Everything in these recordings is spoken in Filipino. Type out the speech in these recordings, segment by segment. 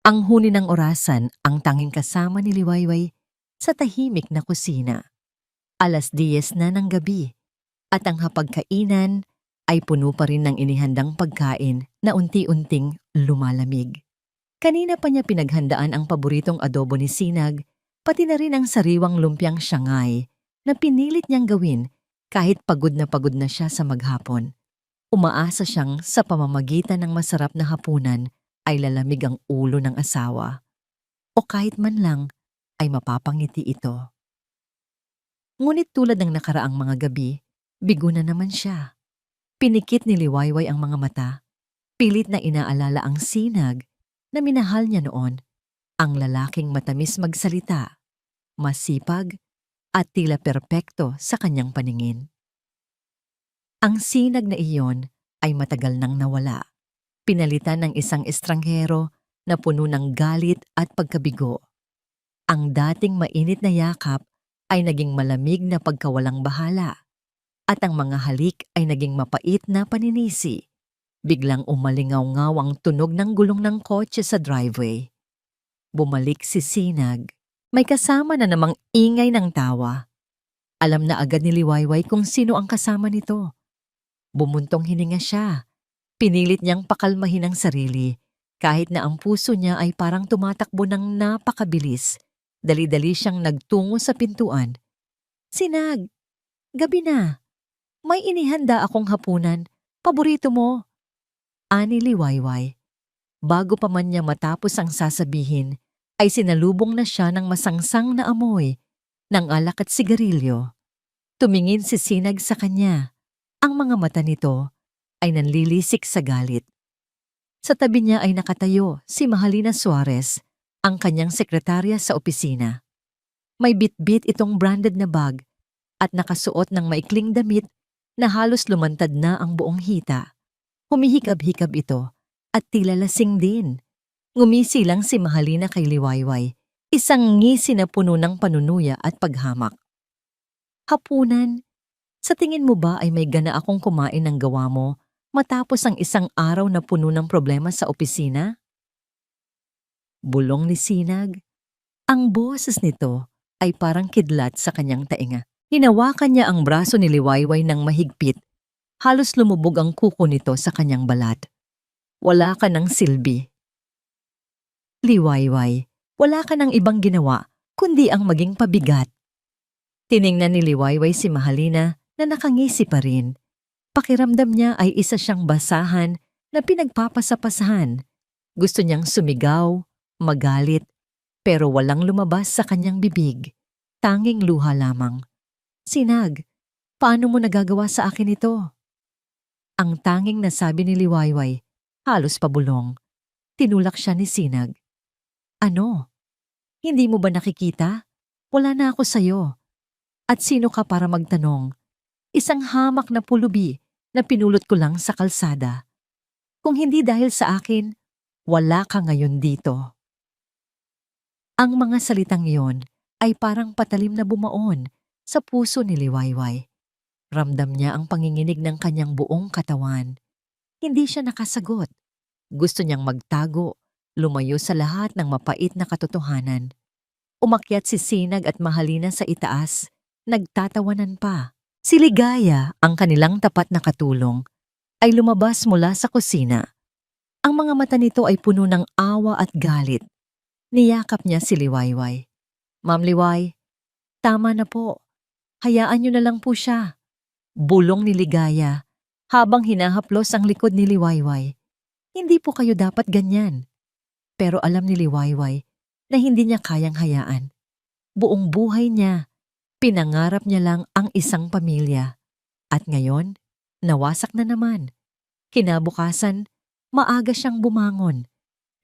Ang huni ng orasan ang tanging kasama ni Liwayway sa tahimik na kusina. 10:00 na ng gabi at ang hapagkainan ay puno pa rin ng inihandang pagkain na unti-unting lumalamig. Kanina pa niya pinaghandaan ang paboritong adobo ni Sinag, pati na rin ang sariwang lumpiang Shanghai na pinilit niyang gawin kahit pagod na siya sa maghapon. Umaasa siyang sa pamamagitan ng masarap na hapunan ay lalamig ang ulo ng asawa o kahit man lang ay mapapangiti ito. Ngunit tulad ng nakaraang mga gabi, bigo na naman siya. Pinikit ni Liwayway ang mga mata, pilit na inaalala ang Sinag na minahal niya noon, ang lalaking matamis magsalita, masipag at tila perpekto sa kanyang paningin. Ang Sinag na iyon ay matagal nang nawala, pinalitan ng isang estranghero na puno ng galit at pagkabigo. Ang dating mainit na yakap ay naging malamig na pagkawalang bahala, at ang mga halik ay naging mapait na paninisi. Biglang umalingaw-ngaw ang tunog ng gulong ng kotse sa driveway. Bumalik si Sinag. May kasama na namang ingay ng tawa. Alam na agad ni Liwayway kung sino ang kasama nito. Bumuntong hininga siya. Pinilit niyang pakalmahin ang sarili, kahit na ang puso niya ay parang tumatakbo ng napakabilis. Dali-dali siyang nagtungo sa pintuan. "Sinag, gabi na. May inihanda akong hapunan. Paborito mo." Ani Liwayway. Bago pa man niya matapos ang sasabihin, ay sinalubong na siya ng masangsang na amoy ng alak at sigarilyo. Tumingin si Sinag sa kanya. Ang mga mata nito ay nanlilisik sa galit. Sa tabi niya ay nakatayo si Mahalina Suarez, ang kanyang sekretarya sa opisina. May bitbit itong branded na bag at nakasuot ng maikling damit na halos lumantad na ang buong hita. Humihikab-hikab ito at tila lasing din. Ngumisi lang si Mahalina kay Liwayway, isang ngisi na puno ng panunuya at paghamak. "Hapunan, sa tingin mo ba ay may gana akong kumain ng gawa mo matapos ang isang araw na puno ng problema sa opisina?" Bulong ni Sinag. Ang boses nito ay parang kidlat sa kanyang tainga. Hinawakan niya ang braso ni Liwayway ng mahigpit. Halos lumubog ang kuko nito sa kanyang balat. "Wala ka ng silbi. Liwayway, wala ka ng ibang ginawa kundi ang maging pabigat." Tiningnan ni Liwayway si Mahalina na nakangisi pa rin. Pakiramdam niya ay isa siyang basahan na pinagpapasapasahan. Gusto niyang sumigaw, magalit, pero walang lumabas sa kanyang bibig. Tanging luha lamang. "Sinag, paano mo nagagawa sa akin ito?" Ang tanging nasabi ni Liwayway, halos pabulong. Tinulak siya ni Sinag. "Ano? Hindi mo ba nakikita? Wala na ako sa'yo. At sino ka para magtanong? Isang hamak na pulubi na pinulot ko lang sa kalsada. Kung hindi dahil sa akin, wala ka ngayon dito." Ang mga salitang iyon ay parang patalim na bumaon sa puso ni Liwayway. Ramdam niya ang panginginig ng kanyang buong katawan. Hindi siya nakasagot. Gusto niyang magtago, lumayo sa lahat ng mapait na katotohanan. Umakyat si Sinag at Mahalina sa itaas, nagtatawanan pa. Si Ligaya, ang kanilang tapat na katulong, ay lumabas mula sa kusina. Ang mga mata nito ay puno ng awa at galit. Niyakap niya si Liwayway. "Ma'am Liway, tama na po. Hayaan niyo na lang po siya." Bulong ni Ligaya habang hinahaplos ang likod ni Liwayway. "Hindi po kayo dapat ganyan." Pero alam ni Liwayway na hindi niya kayang hayaan. Buong buhay niya, pinangarap niya lang ang isang pamilya. At ngayon, nawasak na naman. Kinabukasan, maaga siyang bumangon.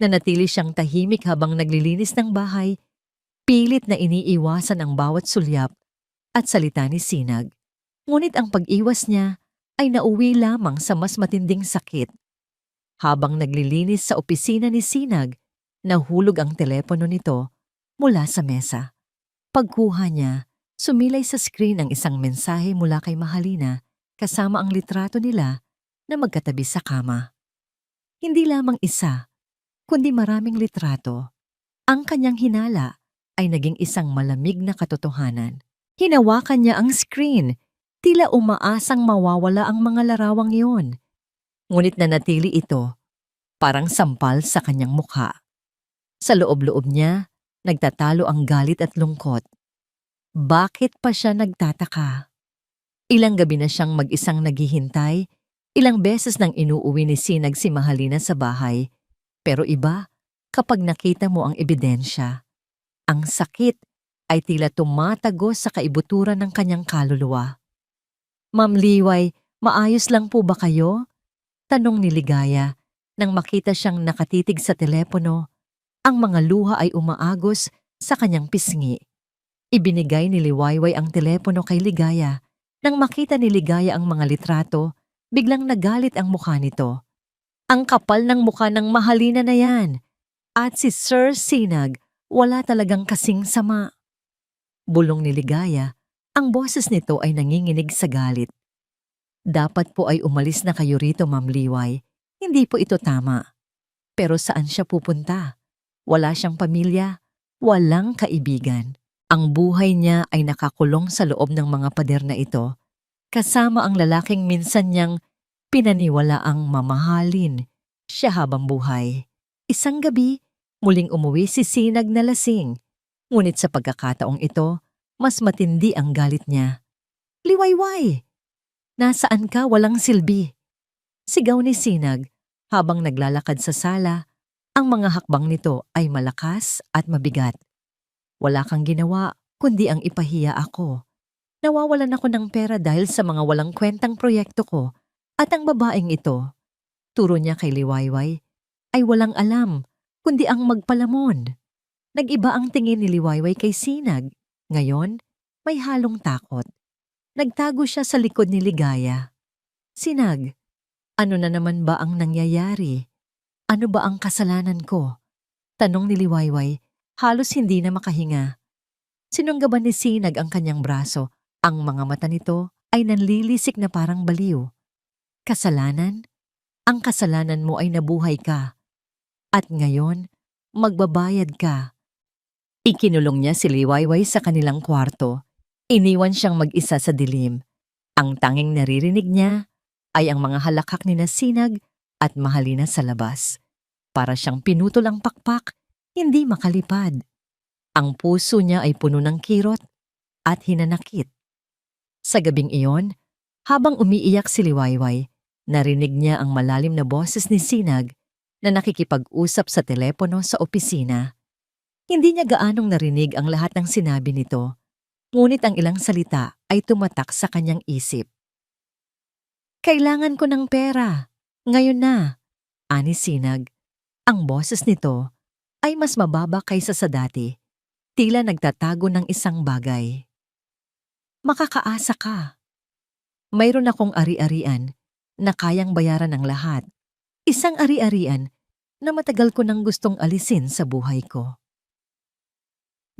Nanatili siyang tahimik habang naglilinis ng bahay, pilit na iniiwasan ang bawat sulyap at salita ni Sinag. Ngunit ang pag-iwas niya ay nauwi lamang sa mas matinding sakit. Habang naglilinis sa opisina ni Sinag, nahulog ang telepono nito mula sa mesa. Pagkuha niya, sumilay sa screen ang isang mensahe mula kay Mahalina kasama ang litrato nila na magkatabi sa kama. Hindi lamang isa, kundi maraming litrato. Ang kanyang hinala ay naging isang malamig na katotohanan. Hinawakan niya ang screen, tila umaasang mawawala ang mga larawang iyon. Ngunit nanatili ito, parang sampal sa kanyang mukha. Sa loob-loob niya, nagtatalo ang galit at lungkot. Bakit pa siya nagtataka? Ilang gabi na siyang mag-isang naghihintay, ilang beses nang inuuwi ni Sinag si Mahalina sa bahay. Pero iba, kapag nakita mo ang ebidensya, ang sakit ay tila tumatagos sa kaibuturan ng kanyang kaluluwa. Ma'am Liway, maayos lang po ba kayo? Tanong ni Ligaya nang makita siyang nakatitig sa telepono. Ang mga luha ay umaagos sa kanyang pisngi. Ibinigay ni Liwayway ang telepono kay Ligaya. Nang makita ni Ligaya ang mga litrato, biglang nagalit ang mukha nito. Ang kapal ng mukha ng Mahalina na yan. At si Sir Sinag, wala talagang kasing sama. Bulong ni Ligaya, ang boses nito ay nanginginig sa galit. Dapat po ay umalis na kayo rito, Ma'am Liway. Hindi po ito tama. Pero saan siya pupunta? Wala siyang pamilya, walang kaibigan. Ang buhay niya ay nakakulong sa loob ng mga pader na ito, kasama ang lalaking minsan niyang pinaniwalaang mamahalin siya habang buhay. Isang gabi, muling umuwi si Sinag na lasing. Ngunit sa pagkakataong ito, mas matindi ang galit niya. Liwayway! Nasaan ka walang silbi? Sigaw ni Sinag habang naglalakad sa sala. Ang mga hakbang nito ay malakas at mabigat. Wala kang ginawa kundi ang ipahiya ako. Nawawalan ako ng pera dahil sa mga walang kwentang proyekto ko at ang babaeng ito, turo niya kay Liwayway, ay walang alam kundi ang magpalamon. Nag-iba ang tingin ni Liwayway kay Sinag. Ngayon, may halong takot. Nagtago siya sa likod ni Ligaya. Sinag, ano na naman ba ang nangyayari? Ano ba ang kasalanan ko? Tanong ni Liwayway, halos hindi na makahinga. Sinunggaban ni Sinag ang kanyang braso. Ang mga mata nito ay nanlilisik na parang baliw. Kasalanan? Ang kasalanan mo ay nabuhay ka. At ngayon, magbabayad ka. Ikinulong niya si Liwayway sa kanilang kwarto. Iniwan siyang mag-isa sa dilim. Ang tanging naririnig niya ay ang mga halakhak ni Sinag at Mahalina sa labas. Para siyang pinutol ang pakpak, hindi makalipad. Ang puso niya ay puno ng kirot at hinanakit. Sa gabing iyon, habang umiiyak si Liwayway, narinig niya ang malalim na boses ni Sinag na nakikipag-usap sa telepono sa opisina. Hindi niya gaanong narinig ang lahat ng sinabi nito, ngunit ang ilang salita ay tumatak sa kanyang isip. Kailangan ko ng pera. Ngayon na, ani Sinag. Ang boses nito ay mas mababa kaysa sa dati. Tila nagtatago ng isang bagay. Makakaasa ka. Mayroon akong ari-arian na kayang bayaran ng lahat. Isang ari-arian na matagal ko nang gustong alisin sa buhay ko.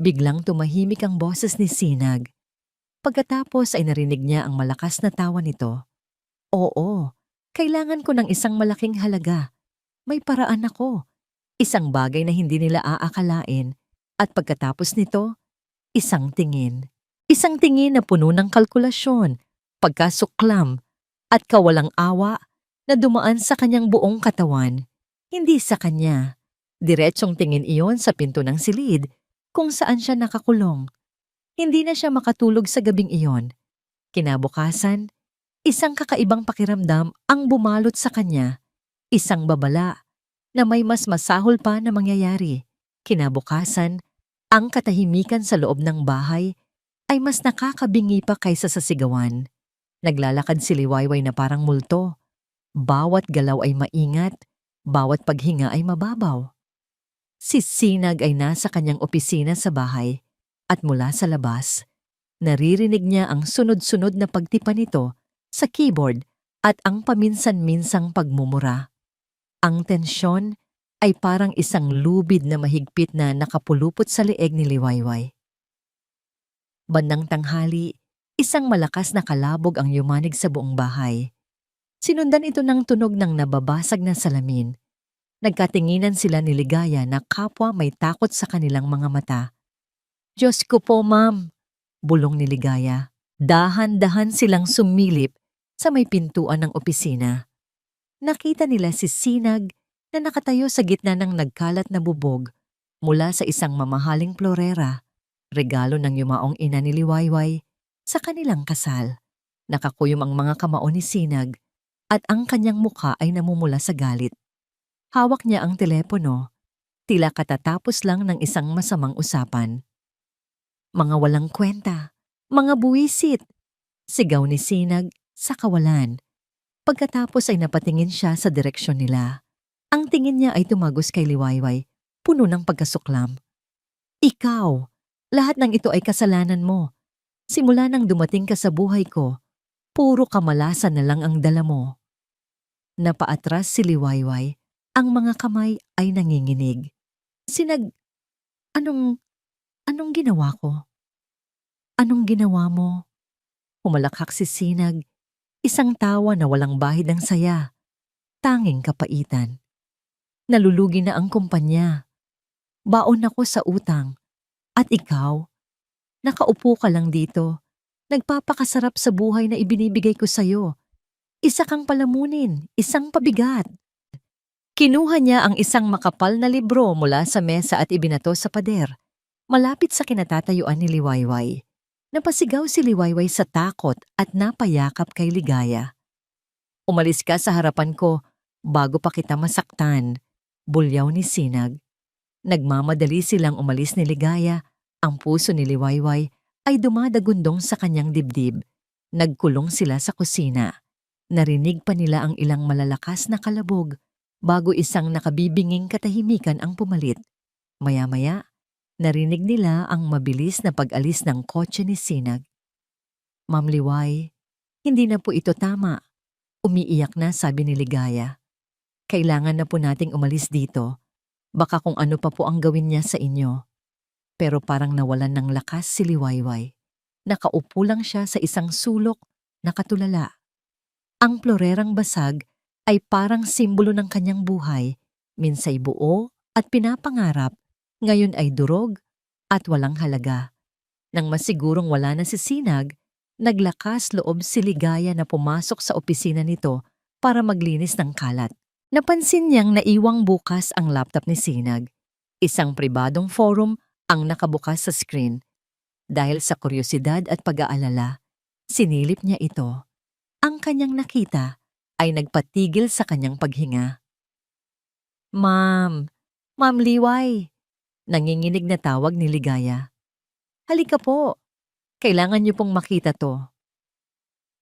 Biglang tumahimik ang boses ni Sinag. Pagkatapos ay narinig niya ang malakas na tawa nito. Oo, kailangan ko ng isang malaking halaga. May paraan ako. Isang bagay na hindi nila aakalain. At pagkatapos nito, isang tingin. Isang tingin na puno ng kalkulasyon, pagkasuklam, at kawalang awa na dumaan sa kanyang buong katawan. Hindi sa kanya. Diretsong tingin iyon sa pinto ng silid kung saan siya nakakulong. Hindi na siya makatulog sa gabing iyon. Kinabukasan, isang kakaibang pakiramdam ang bumalot sa kanya. Isang babala na may mas masahol pa na mangyayari. Kinabukasan, ang katahimikan sa loob ng bahay ay mas nakakabingi pa kaysa sa sigawan. Naglalakad si Liwayway na parang multo. Bawat galaw ay maingat, bawat paghinga ay mababaw. Si Sinag ay nasa kanyang opisina sa bahay at mula sa labas, naririnig niya ang sunod-sunod na pagtipa nito sa keyboard at ang paminsan-minsang pagmumura. Ang tensyon ay parang isang lubid na mahigpit na nakapulupot sa leeg ni Liwayway. Bandang tanghali, isang malakas na kalabog ang yumanig sa buong bahay. Sinundan ito ng tunog ng nababasag na salamin. Nagkatinginan sila ni Ligaya na kapwa may takot sa kanilang mga mata. Diyos ko po, ma'am, bulong ni Ligaya. Dahan-dahan silang sumilip sa may pintuan ng opisina. Nakita nila si Sinag na nakatayo sa gitna ng nagkalat na bubog mula sa isang mamahaling florera, regalo ng yumaong ina ni Liwayway sa kanilang kasal. Nakakuyom ang mga kamao ni Sinag at ang kanyang mukha ay namumula sa galit. Hawak niya ang telepono, tila katatapos lang ng isang masamang usapan. Mga walang kwenta, mga buwisit, sigaw ni Sinag sa kawalan. Pagkatapos ay napatingin siya sa direksyon nila. Ang tingin niya ay tumagos kay Liwayway, puno ng pagkasuklam. Ikaw, lahat ng ito ay kasalanan mo. Simula nang dumating ka sa buhay ko, puro kamalasan na lang ang dala mo. Napaatras si Liwayway, ang mga kamay ay nanginginig. Sinag, anong ginawa ko? Anong ginawa mo? Humalakhak si Sinag, isang tawa na walang bahid ng saya, tanging kapaitan. Nalulugi na ang kumpanya. Baon ako sa utang. At ikaw, nakaupo ka lang dito. Nagpapakasarap sa buhay na ibinibigay ko sa'yo. Isa kang palamunin, isang pabigat. Kinuha niya ang isang makapal na libro mula sa mesa at ibinato sa pader, malapit sa kinatatayuan ni Liwayway. Napasigaw si Liwayway sa takot at napayakap kay Ligaya. Umalis ka sa harapan ko bago pa kita masaktan, bulyaw ni Sinag. Nagmamadali silang umalis ni Ligaya, ang puso ni Liwayway ay dumadagundong sa kanyang dibdib. Nagkulong sila sa kusina. Narinig pa nila ang ilang malalakas na kalabog bago isang nakabibinging katahimikan ang pumalit. Maya-maya, narinig nila ang mabilis na pag-alis ng kotse ni Sinag. Ma'am Liway, hindi na po ito tama. Umiiyak na, sabi ni Ligaya. Kailangan na po nating umalis dito. Baka kung ano pa po ang gawin niya sa inyo. Pero parang nawalan ng lakas si Liwayway. Nakaupo lang siya sa isang sulok, nakatulala. Ang florerang basag ay parang simbolo ng kanyang buhay, minsay buo at pinapangarap, ngayon ay durog at walang halaga. Nang masigurong wala na si Sinag, naglakas loob si Ligaya na pumasok sa opisina nito para maglinis ng kalat. Napansin niyang naiwang bukas ang laptop ni Sinag. Isang pribadong forum ang nakabukas sa screen. Dahil sa kuryosidad at pag-aalala, sinilip niya ito. Ang kanyang nakita ay nagpatigil sa kanyang paghinga. Ma'am Liway, nanginginig na tawag ni Ligaya. Halika po, kailangan niyo pong makita to.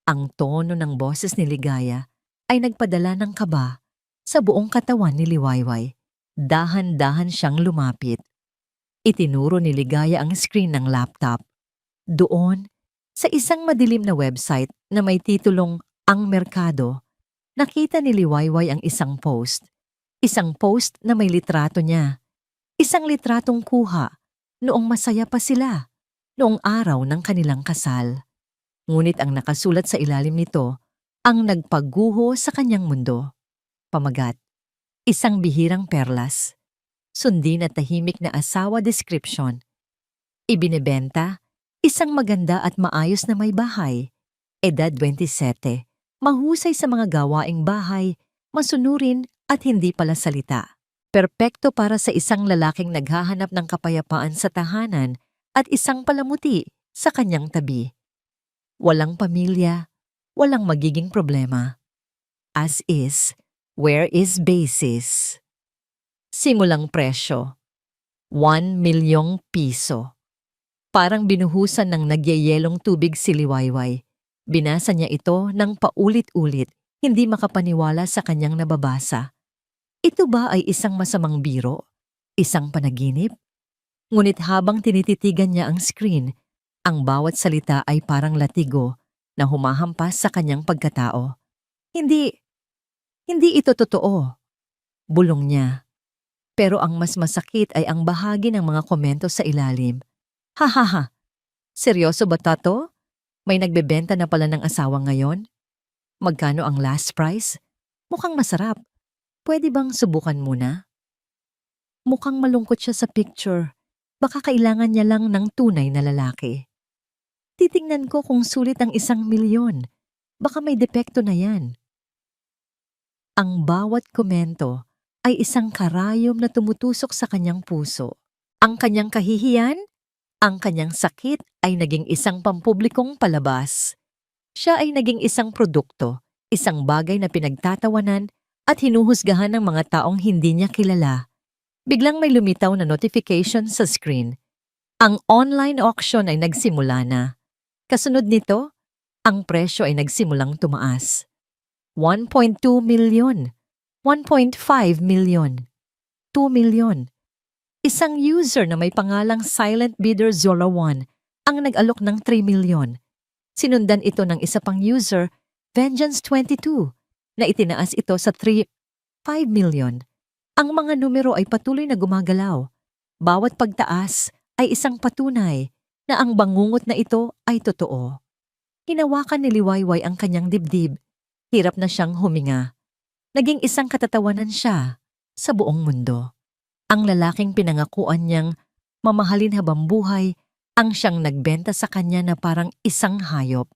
Ang tono ng boses ni Ligaya ay nagpadala ng kaba sa buong katawan ni Liwayway. Dahan-dahan siyang lumapit. Itinuro ni Ligaya ang screen ng laptop. Doon, sa isang madilim na website na may titulong Ang Merkado, nakita ni Liwayway ang isang post. Isang post na may litrato niya. Isang litratong kuha noong masaya pa sila, noong araw ng kanilang kasal. Ngunit ang nakasulat sa ilalim nito ang nagpaguho sa kanyang mundo. Pamagat, isang bihirang perlas. Sundin at tahimik na asawa description. Ibinebenta, isang maganda at maayos na may bahay. Edad 27, mahusay sa mga gawaing bahay, masunurin at hindi pala salita. Perpekto para sa isang lalaking naghahanap ng kapayapaan sa tahanan at isang palamuti sa kanyang tabi. Walang pamilya, walang magiging problema. As is, where is basis? Simulang presyo, 1 milyong piso. Parang binuhusan ng nagyayelong tubig si Liwayway. Binasa niya ito ng paulit-ulit, hindi makapaniwala sa kanyang nababasa. Ito ba ay isang masamang biro? Isang panaginip? Ngunit habang tinititigan niya ang screen, ang bawat salita ay parang latigo na humahampas sa kanyang pagkatao. Hindi ito totoo, bulong niya. Pero ang mas masakit ay ang bahagi ng mga komento sa ilalim. Hahaha, seryoso ba tato? May nagbebenta na pala ng asawa ngayon? Magkano ang last price? Mukhang masarap. Pwede bang subukan muna? Mukhang malungkot siya sa picture. Baka kailangan niya lang ng tunay na lalaki. Titingnan ko kung sulit ang 1,000,000. Baka may depekto na yan. Ang bawat komento ay isang karayom na tumutusok sa kanyang puso. Ang kanyang kahihiyan, ang kanyang sakit ay naging isang pampublikong palabas. Siya ay naging isang produkto, isang bagay na pinagtatawanan at hinuhusgahan ng mga taong hindi niya kilala. Biglang may lumitaw na notification sa screen. Ang online auction ay nagsimula na. Kasunod nito, ang presyo ay nagsimulang tumaas. 1.2 million, 1.5 million, 2 million. Isang user na may pangalang Silent Bidder Zola1 ang nag-alok ng 3 million. Sinundan ito ng isa pang user, Vengeance22, na itinaas ito sa 5 million. Ang mga numero ay patuloy na gumagalaw. Bawat pagtaas ay isang patunay na ang bangungot na ito ay totoo. Hinawakan ni Liwayway ang kanyang dibdib. Hirap na siyang huminga. Naging isang katatawanan siya sa buong mundo. Ang lalaking pinangakuan niyang mamahalin habang buhay ang siyang nagbenta sa kanya na parang isang hayop.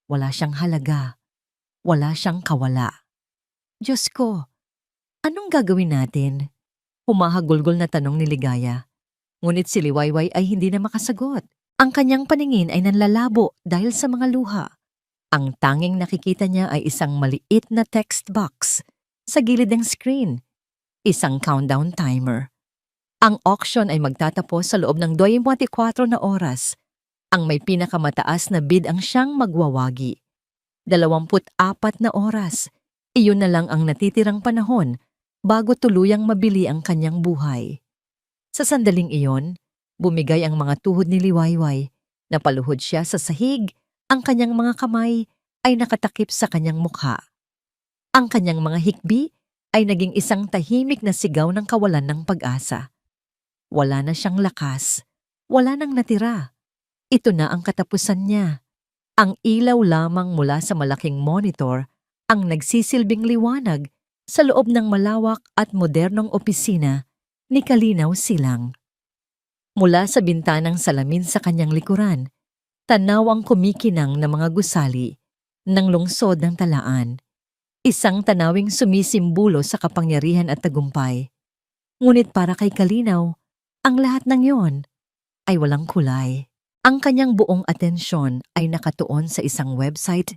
Wala siyang halaga. Wala siyang kawala. Diyos ko, anong gagawin natin? Humahagulgol na tanong ni Ligaya. Ngunit si Liwayway ay hindi na makasagot. Ang kanyang paningin ay nanlalabo dahil sa mga luha. Ang tanging nakikita niya ay isang maliit na text box sa gilid ng screen. Isang countdown timer. Ang auction ay magtatapos sa loob ng 24 na oras. Ang may pinakamataas na bid ang siyang magwawagi. 24 na oras. Iyon na lang ang natitirang panahon bago tuluyang mabili ang kanyang buhay. Sa sandaling iyon, bumigay ang mga tuhod ni Liwayway. Napaluhod siya sa sahig, ang kanyang mga kamay ay nakatakip sa kanyang mukha. Ang kanyang mga hikbi ay naging isang tahimik na sigaw ng kawalan ng pag-asa. Wala na siyang lakas, wala nang natira. Ito na ang katapusan niya. Ang ilaw lamang mula sa malaking monitor ang nagsisilbing liwanag sa loob ng malawak at modernong opisina ni Kalinaw Silang. Mula sa bintanang salamin sa kanyang likuran, tanaw ang kumikinang na mga gusali ng lungsod ng talaan. Isang tanawing sumisimbolo sa kapangyarihan at tagumpay. Ngunit para kay Kalinaw, ang lahat ng yon ay walang kulay. Ang kanyang buong atensyon ay nakatuon sa isang website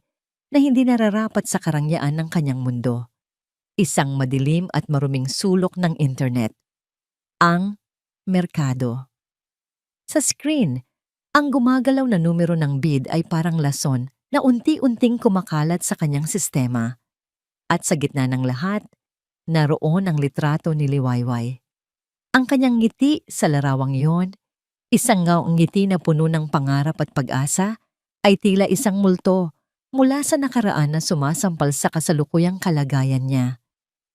na hindi nararapat sa karangyaan ng kanyang mundo. Isang madilim at maruming sulok ng internet. Ang merkado. Sa screen, ang gumagalaw na numero ng bid ay parang lason na unti-unting kumakalat sa kanyang sistema. At sa gitna ng lahat, naroon ang litrato ni Liwayway. Ang kanyang ngiti sa larawang iyon, isang ngiti na puno ng pangarap at pag-asa, ay tila isang multo mula sa nakaraan na sumasampal sa kasalukuyang kalagayan niya.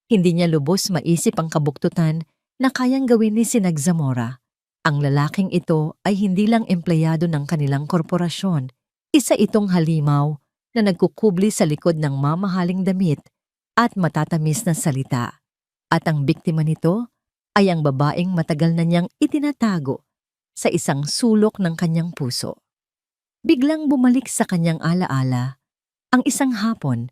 Hindi niya lubos maisip ang kabuktutan na kayang gawin ni Sinag Zamora. Ang lalaking ito ay hindi lang empleyado ng kanilang korporasyon. Isa itong halimaw na nagkukubli sa likod ng mamahaling damit at matatamis na salita. At ang biktima nito ay ang babaeng matagal na niyang itinatago sa isang sulok ng kanyang puso. Biglang bumalik sa kanyang alaala ang isang hapon.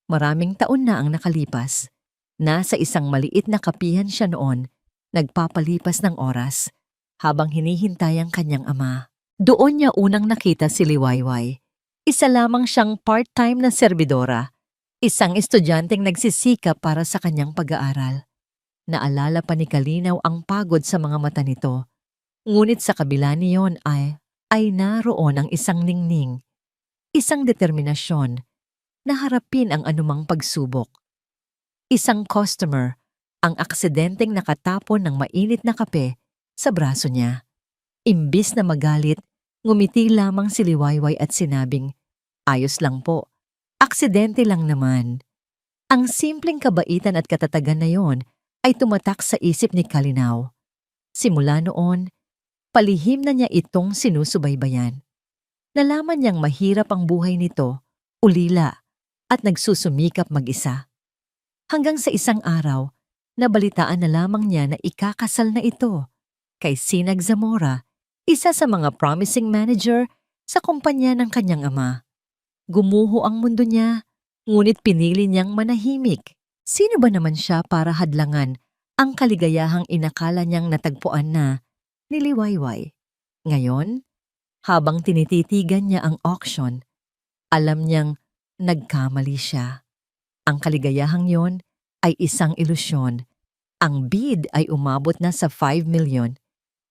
Maraming taon na ang nakalipas. Nasa isang maliit na kapihan siya noon, nagpapalipas ng oras habang hinihintay ang kanyang ama. Doon niya unang nakita si Liwayway. Isa lamang siyang part-time na serbidora. Isang estudyanteng nagsisikap para sa kanyang pag-aaral. Naalala pa ni Kalinaw ang pagod sa mga mata nito. Ngunit sa kabila niyon ay naroon ang isang ningning. Isang determinasyon na harapin ang anumang pagsubok. Isang customer ang aksidenteng nakatapon ng mainit na kape sa braso niya. Imbis na magalit, ngumiti lamang si Liwayway at sinabing, "Ayos lang po. Aksidente lang naman." Ang simpleng kabaitan at katatagan na yon ay tumatak sa isip ni Kalinaw. Simula noon, palihim na niya itong sinusubaybayan. Nalaman niyang mahirap ang buhay nito, ulila, at nagsusumikap mag-isa. Hanggang sa isang araw, Nabalitaan na lamang niya na ikakasal na ito kay Sinag Zamora, isa sa mga promising manager sa kumpanya ng kanyang ama. Gumuho ang mundo niya, ngunit pinili niyang manahimik. Sino ba naman siya para hadlangan ang kaligayahang inakala niyang natagpuan na ni Liwayway? Ngayon, habang tinititigan niya ang auction, alam niyang nagkamali siya. Ang kaligayahang yon ay isang ilusyon. Ang bid ay umabot na sa 5 million.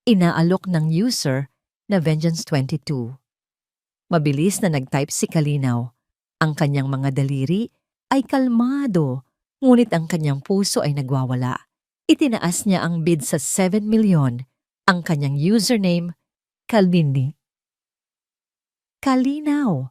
Inaalok ng user na Vengeance22. Mabilis na nag-type si Kalinaw. Ang kanyang mga daliri ay kalmado, ngunit ang kanyang puso ay nagwawala. Itinaas niya ang bid sa 7 million. Ang kanyang username, Kalini. Kalinaw.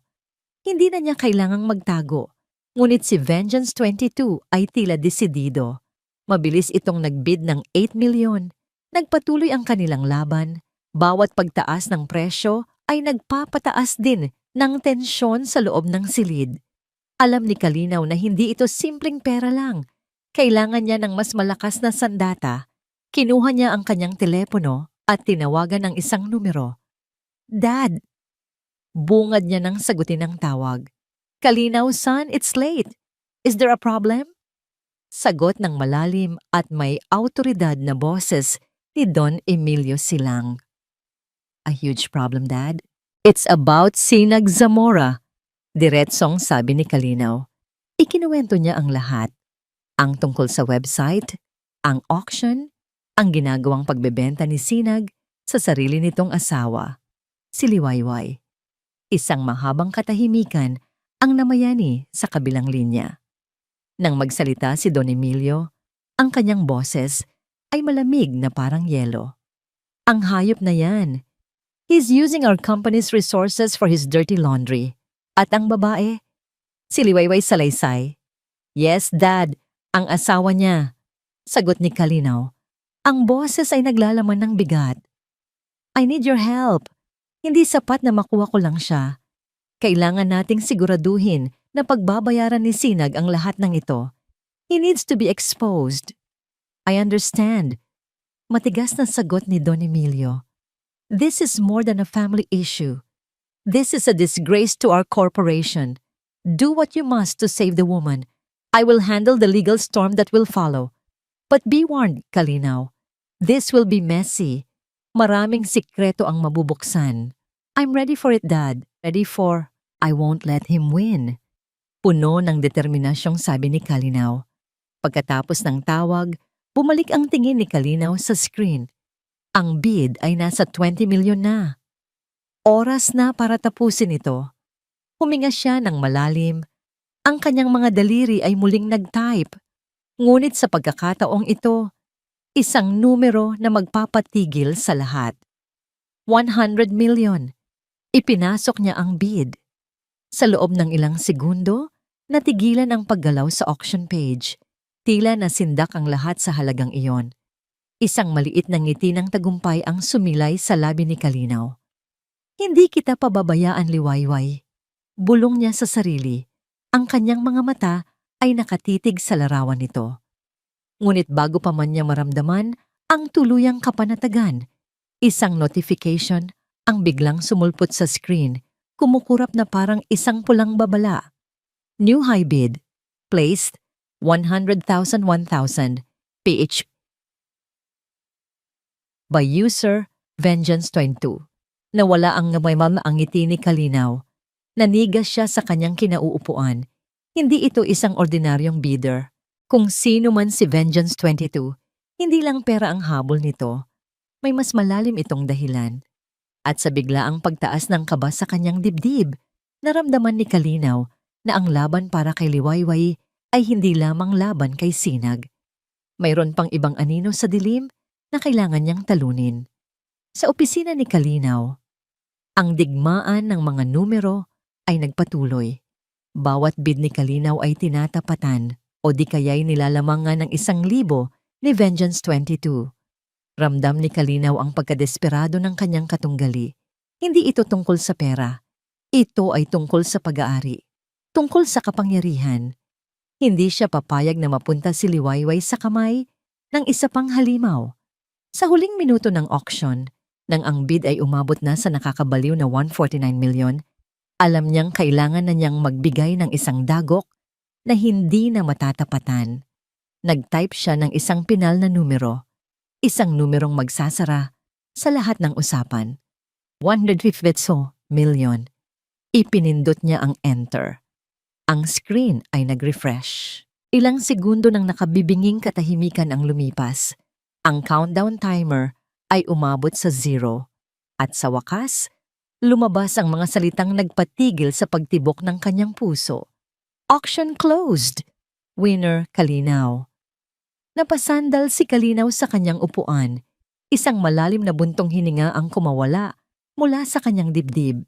Hindi na niya kailangang magtago. Ngunit si Vengeance22 ay tila desidido. Mabilis itong nagbid ng 8 million. Nagpatuloy ang kanilang laban. Bawat pagtaas ng presyo ay nagpapataas din ng tensyon sa loob ng silid. Alam ni Kalinaw na hindi ito simpleng pera lang. Kailangan niya ng mas malakas na sandata. Kinuha niya ang kanyang telepono at tinawagan ang isang numero. Dad! Bungad niya nang sagutin ang tawag. Kalinaw, son, it's late. Is there a problem? Sagot ng malalim at may autoridad na boses ni Don Emilio Silang. A huge problem, Dad. It's about Sinag Zamora. Diretsong sabi ni Kalinaw. Ikinuwento niya ang lahat. Ang tungkol sa website, ang auction, ang ginagawang pagbebenta ni Sinag sa sarili nitong asawa, si Liwayway. Isang mahabang katahimikan ang namayani sa kabilang linya. Nang magsalita si Don Emilio, ang kanyang boses ay malamig na parang yelo. Ang hayop na yan. He's using our company's resources for his dirty laundry. At ang babae, si Liwayway Salaysay. Yes, Dad, ang asawa niya. Sagot ni Kalinaw. Ang boses ay naglalaman ng bigat. I need your help. Hindi sapat na makuha ko lang siya. Kailangan nating siguraduhin na pagbabayaran ni Sinag ang lahat ng ito. He needs to be exposed. I understand. Matigas na sagot ni Don Emilio. This is more than a family issue. This is a disgrace to our corporation. Do what you must to save the woman. I will handle the legal storm that will follow. But be warned, Kalinaw. This will be messy. Maraming sikreto ang mabubuksan. I'm ready for it, Dad. Ready for, I won't let him win. Puno ng determinasyong sabi ni Kalinaw. Pagkatapos ng tawag, bumalik ang tingin ni Kalinaw sa screen. Ang bid ay nasa 20 million na. Oras na para tapusin ito. Huminga siya ng malalim. Ang kanyang mga daliri ay muling nag-type. Ngunit sa pagkakataong ito, isang numero na magpapatigil sa lahat. 100 million. Ipinasok niya ang bid. Sa loob ng ilang segundo, natigilan ang paggalaw sa auction page. Tila nasindak ang lahat sa halagang iyon. Isang maliit na ngiti ng tagumpay ang sumilay sa labi ni Kalinaw. Hindi kita pababayaan, Liwayway. Bulong niya sa sarili. Ang kanyang mga mata ay nakatitig sa larawan nito. Ngunit bago pa man niya maramdaman ang tuluyang kapanatagan, isang notification ang biglang sumulpot sa screen, kumukurap na parang isang pulang babala. New high bid. Placed 100,000 PH by user Vengeance22. Nawala ang ngamaymal ang ngiti ni Kalinaw. Nanigas siya sa kanyang kinauupuan. Hindi ito isang ordinaryong bidder. Kung sino man si Vengeance22, hindi lang pera ang habol nito. May mas malalim itong dahilan. At sa biglaang pagtaas ng kaba sa kanyang dibdib, naramdaman ni Kalinaw na ang laban para kay Liwayway ay hindi lamang laban kay Sinag. Mayroon pang ibang anino sa dilim na kailangan niyang talunin. Sa opisina ni Kalinaw, ang digmaan ng mga numero ay nagpatuloy. Bawat bid ni Kalinaw ay tinatapatan o di kaya'y nilalamangan ng 1,000 ni Vengeance22. Ramdam ni Kalinaw ang pagkadesperado ng kanyang katunggali. Hindi ito tungkol sa pera. Ito ay tungkol sa pag-aari. Tungkol sa kapangyarihan. Hindi siya papayag na mapunta si Liwayway sa kamay ng isa pang halimaw. Sa huling minuto ng auction, nang ang bid ay umabot na sa nakakabaliw na 149 million, alam niyang kailangan na niyang magbigay ng isang dagok na hindi na matatapatan. Nag-type siya ng isang pinal na numero, isang numerong magsasara sa lahat ng usapan. 150 million. Ipinindot niya ang enter. Ang screen ay nag-refresh. Ilang segundo nang nakabibinging katahimikan ang lumipas. Ang countdown timer ay umabot sa 0. At sa wakas, lumabas ang mga salitang nagpatigil sa pagtibok ng kanyang puso. Auction closed. Winner, Kalinaw. Napasandal si Kalinaw sa kanyang upuan. Isang malalim na buntong hininga ang kumawala mula sa kanyang dibdib.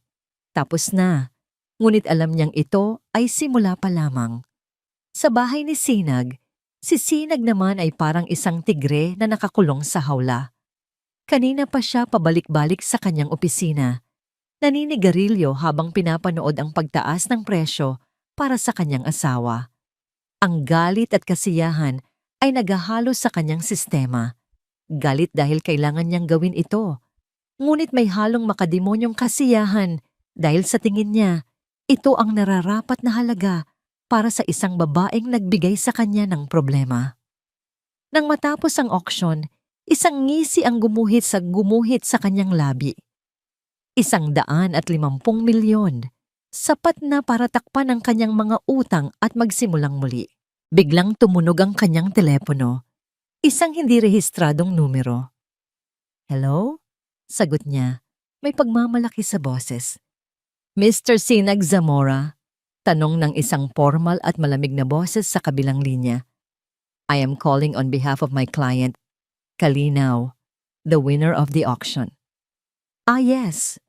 Tapos na, ngunit alam niyang ito ay simula pa lamang. Sa bahay ni Sinag, si Sinag naman ay parang isang tigre na nakakulong sa hawla. Kanina pa siya pabalik-balik sa kanyang opisina. Naninigarilyo habang pinapanood ang pagtaas ng presyo para sa kanyang asawa. Ang galit at kasiyahan ay naghahalo sa kanyang sistema. Galit dahil kailangan niyang gawin ito. Ngunit may halong makademonyong kasiyahan dahil sa tingin niya, ito ang nararapat na halaga para sa isang babaeng nagbigay sa kanya ng problema. Nang matapos ang auction, isang ngisi ang gumuhit sa kanyang labi. 150 milyon. Sapat na para takpan ang kanyang mga utang at magsimulang muli. Biglang tumunog ang kanyang telepono. Isang hindi rehistradong numero. Hello? Sagot niya. May pagmamalaki sa boses. Mr. Sinag Zamora, tanong ng isang formal at malamig na boses sa kabilang linya. I am calling on behalf of my client, Kalinaw, the winner of the auction. Ah, yes.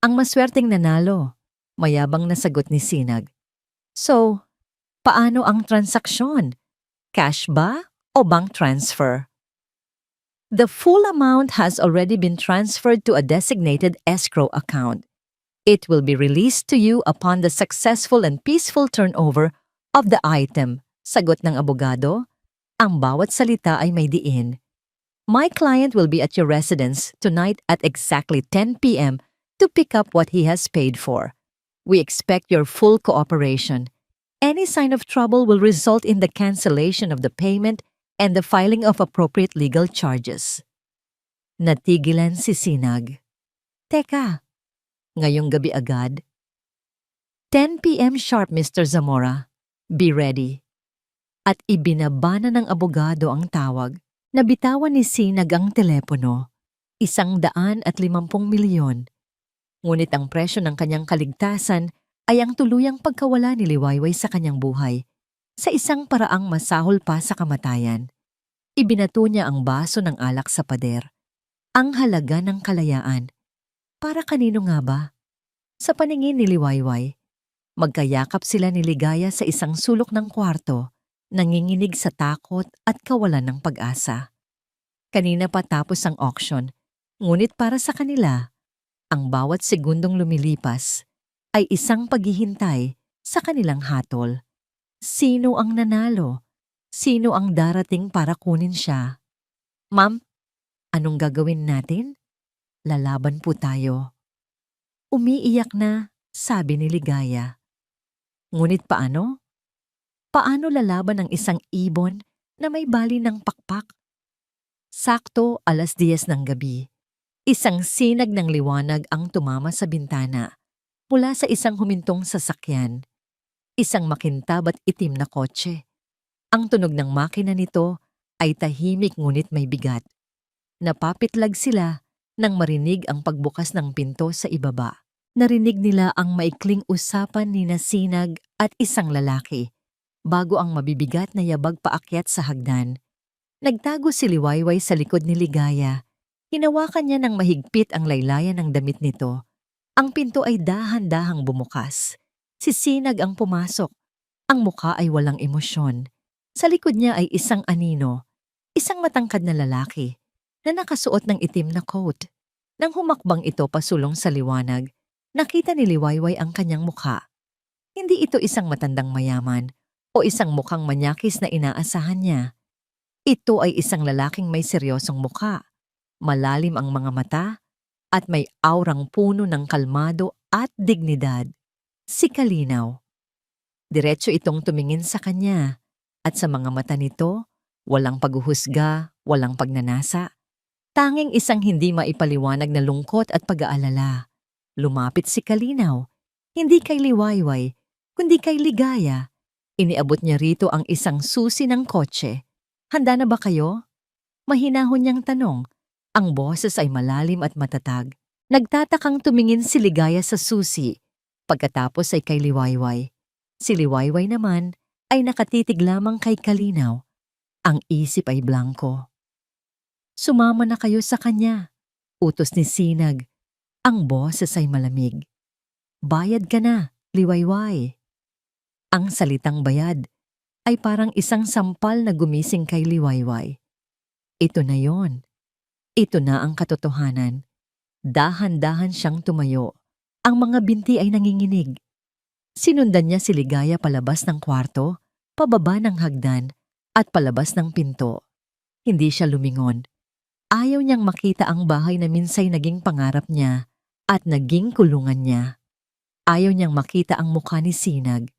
Ang maswerteng nanalo. Mayabang na sagot ni Sinag. So, paano ang transaksyon? Cash ba o bank transfer? The full amount has already been transferred to a designated escrow account. It will be released to you upon the successful and peaceful turnover of the item. Sagot ng abogado. Ang bawat salita ay may diin. My client will be at your residence tonight at exactly 10 p.m. to pick up what he has paid for. We expect your full cooperation. Any sign of trouble will result in the cancellation of the payment and the filing of appropriate legal charges. Natigilan si Sinag. Teka, ngayong gabi agad? 10 p.m. sharp, Mr. Zamora. Be ready. At ibinabana ng abogado ang tawag. Nabitawan ni Sinag ang telepono. 150 milyon. Ngunit ang presyo ng kanyang kaligtasan ay ang tuluyang pagkawala ni Liwayway sa kanyang buhay, sa isang paraang masahol pa sa kamatayan. Ibinato niya ang baso ng alak sa pader. Ang halaga ng kalayaan. Para kanino nga ba? Sa paningin ni Liwayway, magkayakap sila ni Ligaya sa isang sulok ng kwarto, nanginginig sa takot at kawalan ng pag-asa. Kanina pa tapos ang auction, ngunit para sa kanila, ang bawat segundong lumilipas ay isang paghihintay sa kanilang hatol. Sino ang nanalo? Sino ang darating para kunin siya? Ma'am, anong gagawin natin? Lalaban po tayo. Umiiyak na, sabi ni Ligaya. Ngunit paano? Paano lalaban ang isang ibon na may bali ng pakpak? Sakto 10:00 ng gabi. Isang sinag ng liwanag ang tumama sa bintana mula sa isang humintong sasakyan. Isang makintab at itim na kotse. Ang tunog ng makina nito ay tahimik ngunit may bigat. Napapitlag sila nang marinig ang pagbukas ng pinto sa ibaba. Narinig nila ang maikling usapan ni Sinag at isang lalaki bago ang mabibigat na yabag paakyat sa hagdan. Nagtago si Liwayway sa likod ni Ligaya. Hinawakan niya ng mahigpit ang laylayan ng damit nito. Ang pinto ay dahan-dahang bumukas. Si Sinag ang pumasok. Ang mukha ay walang emosyon. Sa likod niya ay isang anino, isang matangkad na lalaki na nakasuot ng itim na coat. Nang humakbang ito pasulong sa liwanag, nakita ni Liwayway ang kanyang mukha. Hindi ito isang matandang mayaman o isang mukhang manyakis na inaasahan niya. Ito ay isang lalaking may seryosong mukha, malalim ang mga mata, at may aurang puno ng kalmado at dignidad. Si Kalinaw. Diretso itong tumingin sa kanya, at sa mga mata nito, walang paghuhusga, walang pagnanasa. Tanging isang hindi maipaliwanag na lungkot at pag-aalala. Lumapit si Kalinaw, hindi kay Liwayway, kundi kay Ligaya. Iniabot niya rito ang isang susi ng kotse. Handa na ba kayo? Mahinahon niyang tanong. Ang boses ay malalim at matatag. Nagtatakang tumingin si Ligaya sa susi. Pagkatapos ay kay Liwayway. Si Liwayway naman ay nakatitig lamang kay Kalinaw. Ang isip ay blanko. Sumama na kayo sa kanya. Utos ni Sinag. Ang boses ay malamig. Bayad ka na, Liwayway. Ang salitang bayad ay parang isang sampal na gumising kay Liwayway. Ito na yon. Ito na ang katotohanan. Dahan-dahan siyang tumayo. Ang mga binti ay nanginginig. Sinundan niya si Ligaya palabas ng kwarto, pababa ng hagdan, at palabas ng pinto. Hindi siya lumingon. Ayaw niyang makita ang bahay na minsay naging pangarap niya at naging kulungan niya. Ayaw niyang makita ang mukha ni Sinag.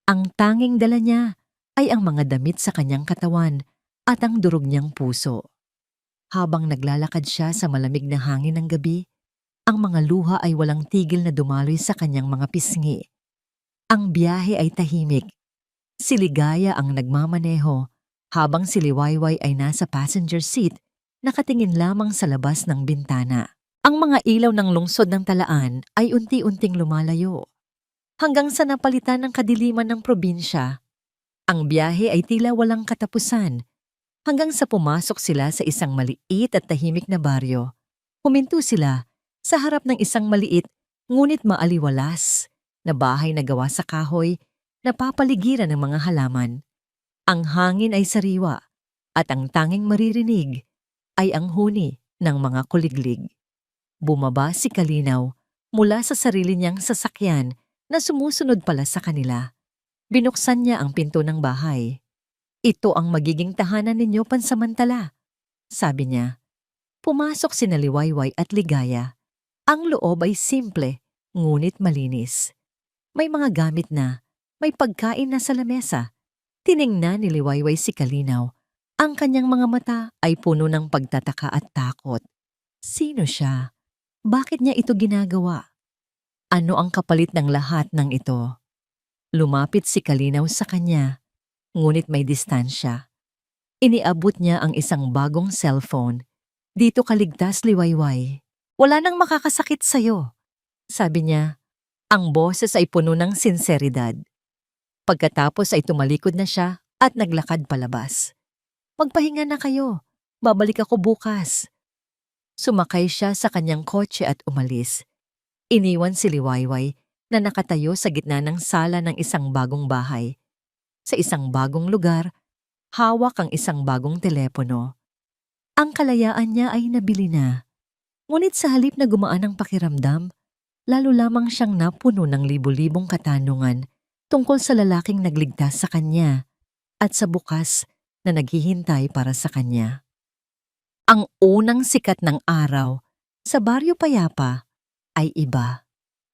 Ang tanging dala niya ay ang mga damit sa kanyang katawan at ang durog niyang puso. Habang naglalakad siya sa malamig na hangin ng gabi, ang mga luha ay walang tigil na dumaloy sa kanyang mga pisngi. Ang biyahe ay tahimik. Si Ligaya ang nagmamaneho, habang si Liwayway ay nasa passenger seat, nakatingin lamang sa labas ng bintana. Ang mga ilaw ng lungsod ng Talaan ay unti-unting lumalayo. Hanggang sa napalitan ng kadiliman ng probinsya, ang biyahe ay tila walang katapusan. Hanggang sa pumasok sila sa isang maliit at tahimik na baryo. Huminto sila sa harap ng isang maliit ngunit maaliwalas na bahay na gawa sa kahoy na papaligiran ng mga halaman. Ang hangin ay sariwa at ang tanging maririnig ay ang huni ng mga kuliglig. Bumaba si Kalinaw mula sa sarili niyang sasakyan na sumusunod pala sa kanila. Binuksan niya ang pinto ng bahay. Ito ang magiging tahanan ninyo pansamantala, sabi niya. Pumasok sina Liwayway at Ligaya. Ang loob ay simple, ngunit malinis. May mga gamit na, may pagkain na sa lamesa. Tiningnan ni Liwayway si Kalinaw. Ang kanyang mga mata ay puno ng pagtataka at takot. Sino siya? Bakit niya ito ginagawa? Ano ang kapalit ng lahat ng ito? Lumapit si Kalinaw sa kanya, ngunit may distansya. Iniabot niya ang isang bagong cellphone. Dito ka ligtas, Liwayway. Wala nang makakasakit sa'yo. Sabi niya, ang boses ay puno ng sinseridad. Pagkatapos ay tumalikod na siya at naglakad palabas. Magpahinga na kayo. Babalik ako bukas. Sumakay siya sa kanyang kotse at umalis. Iniwan si Liwayway na nakatayo sa gitna ng sala ng isang bagong bahay. Sa isang bagong lugar, hawak ang isang bagong telepono. Ang kalayaan niya ay nabili na. Ngunit sa halip na gumaan ang pakiramdam, lalo lamang siyang napuno ng libu-libong katanungan tungkol sa lalaking nagligtas sa kanya at sa bukas na naghihintay para sa kanya. Ang unang sikat ng araw sa Baryo Payapa ay iba.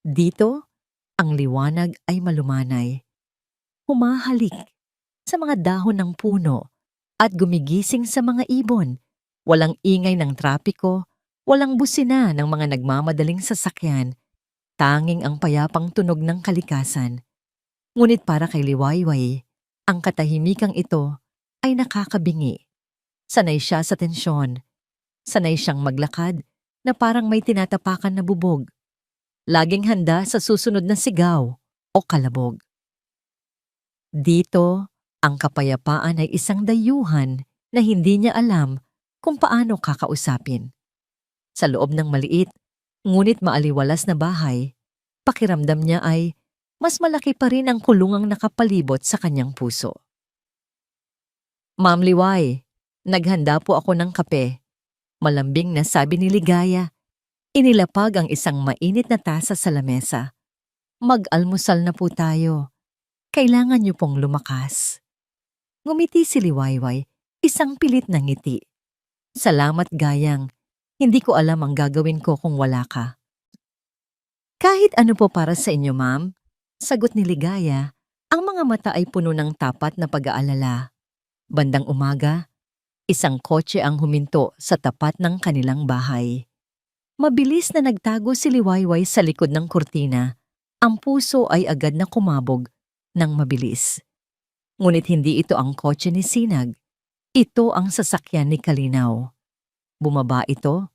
Dito, ang liwanag ay malumanay. Humahalik sa mga dahon ng puno at gumigising sa mga ibon. Walang ingay ng trapiko, walang busina ng mga nagmamadaling sasakyan, tanging ang payapang tunog ng kalikasan. Ngunit para kay Liwayway, ang katahimikang ito ay nakakabingi. Sanay siya sa tensyon. Sanay siyang maglakad na parang may tinatapakan na bubog. Laging handa sa susunod na sigaw o kalabog. Dito, ang kapayapaan ay isang dayuhan na hindi niya alam kung paano kakausapin. Sa loob ng maliit, ngunit maaliwalas na bahay, pakiramdam niya ay mas malaki pa rin ang kulungang nakapalibot sa kanyang puso. Ma'am Liway, naghanda po ako ng kape. Malambing na sabi ni Ligaya. Inilapag ang isang mainit na tasa sa lamesa. Mag-almusal na po tayo. Kailangan niyo pong lumakas. Ngumiti si Liwayway Isang pilit na ngiti. Salamat gayang, hindi ko alam ang gagawin ko kung wala ka. Kahit ano po para sa inyo, ma'am, sagot ni Ligaya. Ang mga mata ay puno ng tapat na pag-aalala. Bandang umaga, isang kotse ang huminto sa tapat ng kanilang bahay. Mabilis na nagtago si Liwayway sa likod ng kurtina. Ang puso ay agad na kumabog ng mabilis. Ngunit hindi ito ang kotse ni Sinag. Ito ang sasakyan ni Kalinaw. Bumaba ito,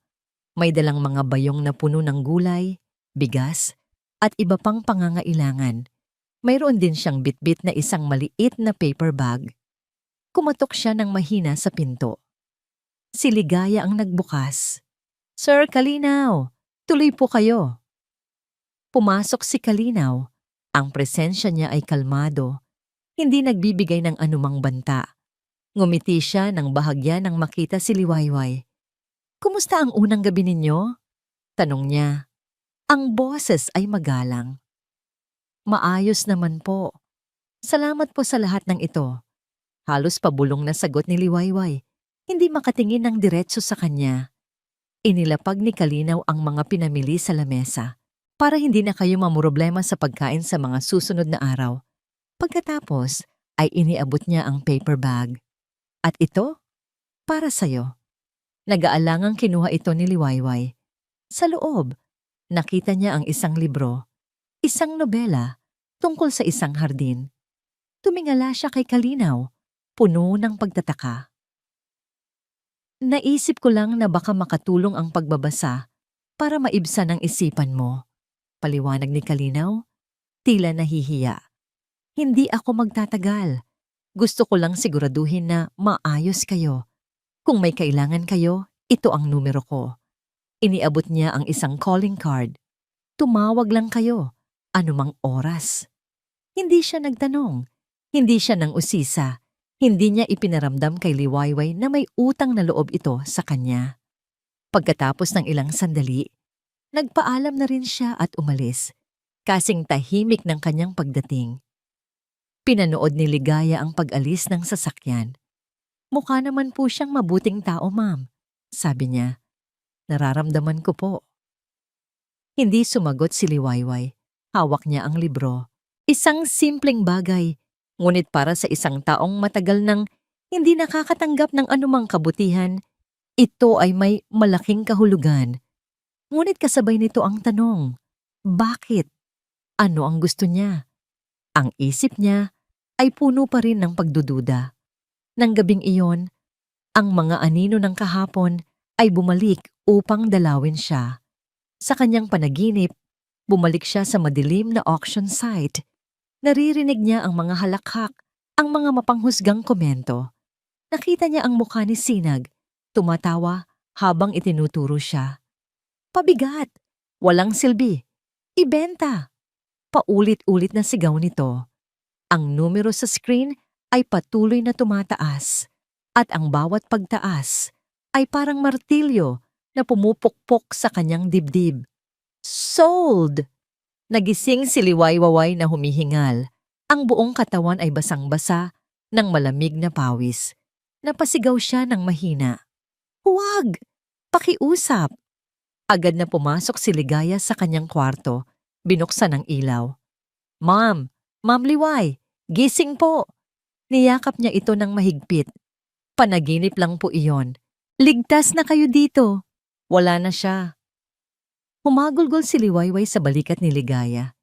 may dalang mga bayong na puno ng gulay, bigas, at iba pang pangangailangan. Mayroon din siyang bitbit na isang maliit na paper bag. Kumatok siya ng mahina sa pinto. Si Ligaya ang nagbukas. Sir Kalinaw, tuloy po kayo. Pumasok si Kalinaw. Ang presensya niya ay kalmado, hindi nagbibigay ng anumang banta. Ngumiti siya nang bahagya nang makita si Liwayway. Kumusta ang unang gabi ninyo? Tanong niya. Ang boses ay magalang. Maayos naman po. Salamat po sa lahat ng ito. Halos pabulong na sagot ni Liwayway. Hindi makatingin ng diretso sa kanya. Inilapag ni Kalinaw ang mga pinamili sa lamesa para hindi na kayo mamroblema sa pagkain sa mga susunod na araw. Pagkatapos ay iniabot niya ang paper bag. At ito, para sa'yo. Nag-aalangang kinuha ito ni Liwayway. Sa loob, nakita niya ang isang libro, isang nobela tungkol sa isang hardin. Tumingala siya kay Kalinaw, puno ng pagtataka. Naisip ko lang na baka makatulong ang pagbabasa para maibsan ang isipan mo. Paliwanag ni Kalinaw, tila nahihiya. Hindi ako magtatagal. Gusto ko lang siguraduhin na maayos kayo. Kung may kailangan kayo, ito ang numero ko. Iniabot niya ang isang calling card. Tumawag lang kayo, anumang oras. Hindi siya nagtanong. Hindi siya nang usisa. Hindi niya ipinaramdam kay Liwayway na may utang na loob ito sa kanya. Pagkatapos ng ilang sandali, nagpaalam na rin siya at umalis. Kasing tahimik ng kanyang pagdating. Pinanood ni Ligaya ang pag-alis ng sasakyan. Mukha naman po siyang mabuting tao, ma'am. Sabi niya. Nararamdaman ko po. Hindi sumagot si Liwayway. Hawak niya ang libro. Isang simpleng bagay, ngunit para sa isang taong matagal nang hindi nakakatanggap ng anumang kabutihan, ito ay may malaking kahulugan. Ngunit kasabay nito ang tanong, bakit? Ano ang gusto niya? Ang isip niya ay puno pa rin ng pagdududa. Nang gabing iyon, ang mga anino ng kahapon ay bumalik upang dalawin siya. Sa kanyang panaginip, bumalik siya sa madilim na auction site. Naririnig niya ang mga halakhak, ang mga mapanghusgang komento. Nakita niya ang mukha ni Sinag, tumatawa habang itinuturo siya. Pabigat, walang silbi, ibenta. Paulit-ulit na sigaw nito. Ang numero sa screen ay patuloy na tumataas at ang bawat pagtaas ay parang martilyo na pumupukpok sa kanyang dibdib. Sold! Nagising si Liwayway na humihingal. Ang buong katawan ay basang-basa ng malamig na pawis. Napasigaw siya ng mahina. Huwag! Pakiusap! Agad na pumasok si Ligaya sa kanyang kwarto. Binuksan ang ilaw. Ma'am! Ma'am Liway! Gising po! Niyakap niya ito ng mahigpit. Panaginip lang po iyon. Ligtas na kayo dito. Wala na siya. Humagulgol si Liwayway sa balikat ni Ligaya.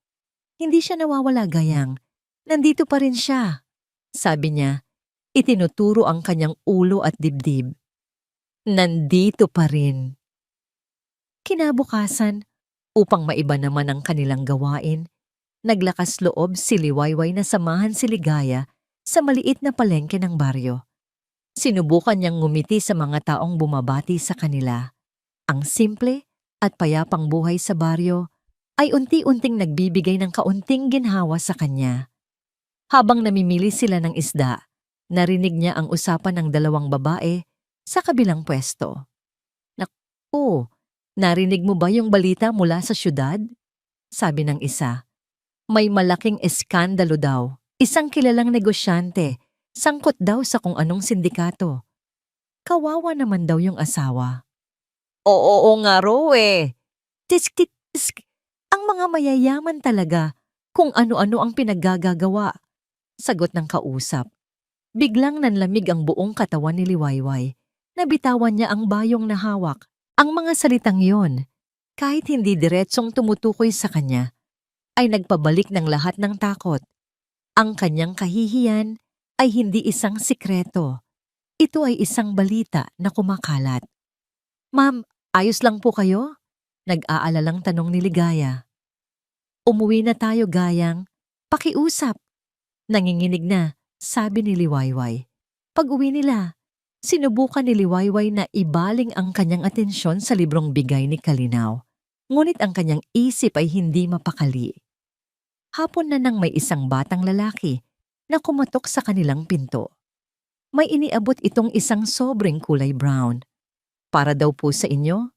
Hindi siya nawawala gayang. Nandito pa rin siya. Sabi niya, itinuturo ang kanyang ulo at dibdib. Nandito pa rin. Kinabukasan, upang maiba naman ang kanilang gawain, naglakas loob si Liwayway na samahan si Ligaya sa maliit na palengke ng baryo. Sinubukan niyang ngumiti sa mga taong bumabati sa kanila. Ang simple at payapang buhay sa baryo ay unti-unting nagbibigay ng kaunting ginhawa sa kanya. Habang namimili sila ng isda, narinig niya ang usapan ng dalawang babae sa kabilang pwesto. Naku, narinig mo ba yung balita mula sa syudad? Sabi ng isa. May malaking eskandalo daw. Isang kilalang negosyante, sangkot daw sa kung anong sindikato. Kawawa naman daw yung asawa. Oo nga raw eh. Tisk, tisk, tisk. Ang mga mayayaman talaga kung ano-ano ang pinaggagawa. Sagot ng kausap. Biglang nanlamig ang buong katawan ni Liwayway. Nabitawan niya ang bayong na hawak. Ang mga salitang yon, kahit hindi diretsong tumutukoy sa kanya, ay nagpabalik ng lahat ng takot. Ang kanyang kahihiyan ay hindi isang sikreto. Ito ay isang balita na kumakalat. Ma'am, ayos lang po kayo? Nag-aalalang tanong ni Ligaya. Umuwi na tayo, Gayang. Pakiusap. Nanginginig na, sabi ni Liwayway. Pag-uwi nila, sinubukan ni Liwayway na ibaling ang kanyang atensyon sa librong bigay ni Kalinaw. Ngunit ang kanyang isip ay hindi mapakali. Hapon na nang may isang batang lalaki na kumatok sa kanilang pinto. May iniabot itong isang sobrang kulay brown. Para daw po sa inyo,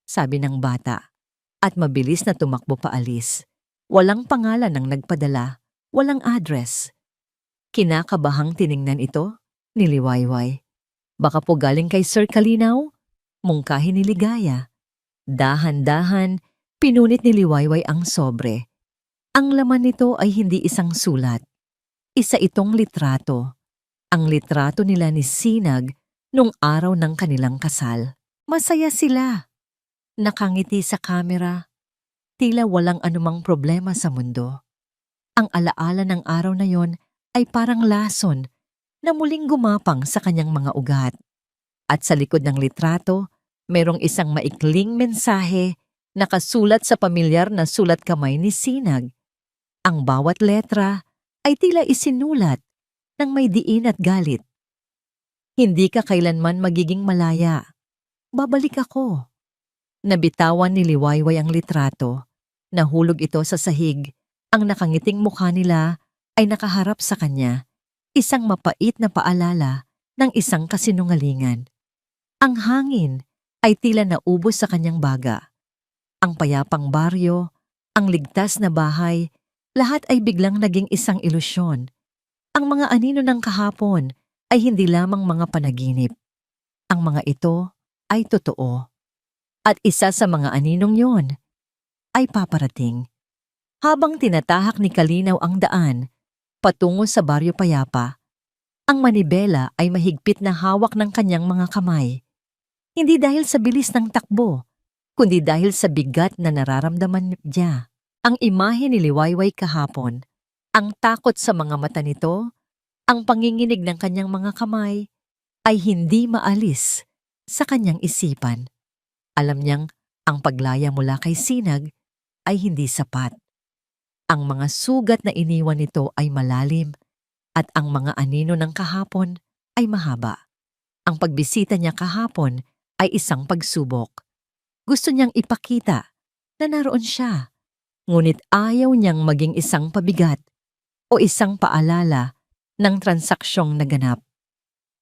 sabi ng bata. At mabilis na tumakbo paalis. Walang pangalan ng nagpadala, walang address. Kinakabahang tiningnan ito ni Liwayway. Baka po galing kay Sir Kalinaw? Mungkahi ni Ligaya. Dahan-dahan, pinunit ni Liwayway ang sobre. Ang laman nito ay hindi isang sulat. Isa itong litrato. Ang litrato nila ni Sinag nung araw ng kanilang kasal. Masaya sila. Nakangiti sa kamera. Tila walang anumang problema sa mundo. Ang alaala ng araw na yon ay parang lason na muling gumapang sa kanyang mga ugat. At sa likod ng litrato, merong isang maikling mensahe nakasulat sa pamilyar na sulat kamay ni Sinag. Ang bawat letra ay tila isinulat ng may diin at galit. Hindi ka kailanman magiging malaya. Babalik ako. Nabitawan ni Liwayway ang litrato. Nahulog ito sa sahig. Ang nakangiting mukha nila ay nakaharap sa kanya. Isang mapait na paalala ng isang kasinungalingan. Ang hangin ay tila naubos sa kanyang baga. Ang payapang baryo, ang ligtas na bahay, lahat ay biglang naging isang ilusyon. Ang mga anino ng kahapon ay hindi lamang mga panaginip. Ang mga ito ay totoo. At isa sa mga aninong yon ay paparating. Habang tinatahak ni Kalinaw ang daan, patungo sa Baryo Payapa, ang manibela ay mahigpit na hawak ng kanyang mga kamay. Hindi dahil sa bilis ng takbo, kundi dahil sa bigat na nararamdaman niya. Ang imahe ni Liwayway kahapon, ang takot sa mga mata nito, ang panginginig ng kanyang mga kamay, ay hindi maalis sa kanyang isipan. Alam niyang ang paglaya mula kay Sinag ay hindi sapat. Ang mga sugat na iniwan nito ay malalim at ang mga anino ng kahapon ay mahaba. Ang pagbisita niya kahapon ay isang pagsubok. Gusto niyang ipakita na naroon siya, ngunit ayaw niyang maging isang pabigat o isang paalala ng transaksyong naganap.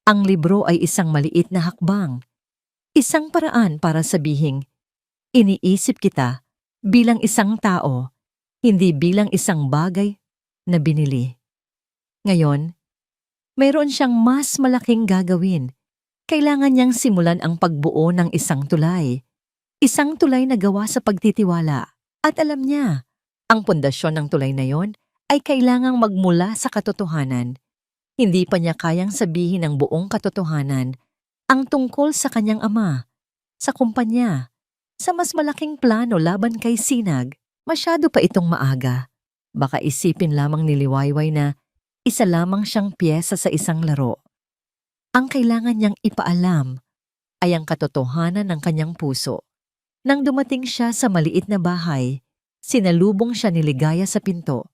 Ang libro ay isang maliit na hakbang, isang paraan para sabihing, iniisip kita bilang isang tao, hindi bilang isang bagay na binili. Ngayon, mayroon siyang mas malaking gagawin. Kailangan niyang simulan ang pagbuo ng isang tulay. Isang tulay na gawa sa pagtitiwala. At alam niya, ang pundasyon ng tulay na yon ay kailangang magmula sa katotohanan. Hindi pa niya kayang sabihin ang buong katotohanan ang tungkol sa kanyang ama, sa kumpanya, sa mas malaking plano laban kay Sinag. Masyado pa itong maaga. Baka isipin lamang ni Liwayway na isa lamang siyang piyesa sa isang laro. Ang kailangan niyang ipaalam ay ang katotohanan ng kanyang puso. Nang dumating siya sa maliit na bahay, sinalubong siya ni Ligaya sa pinto.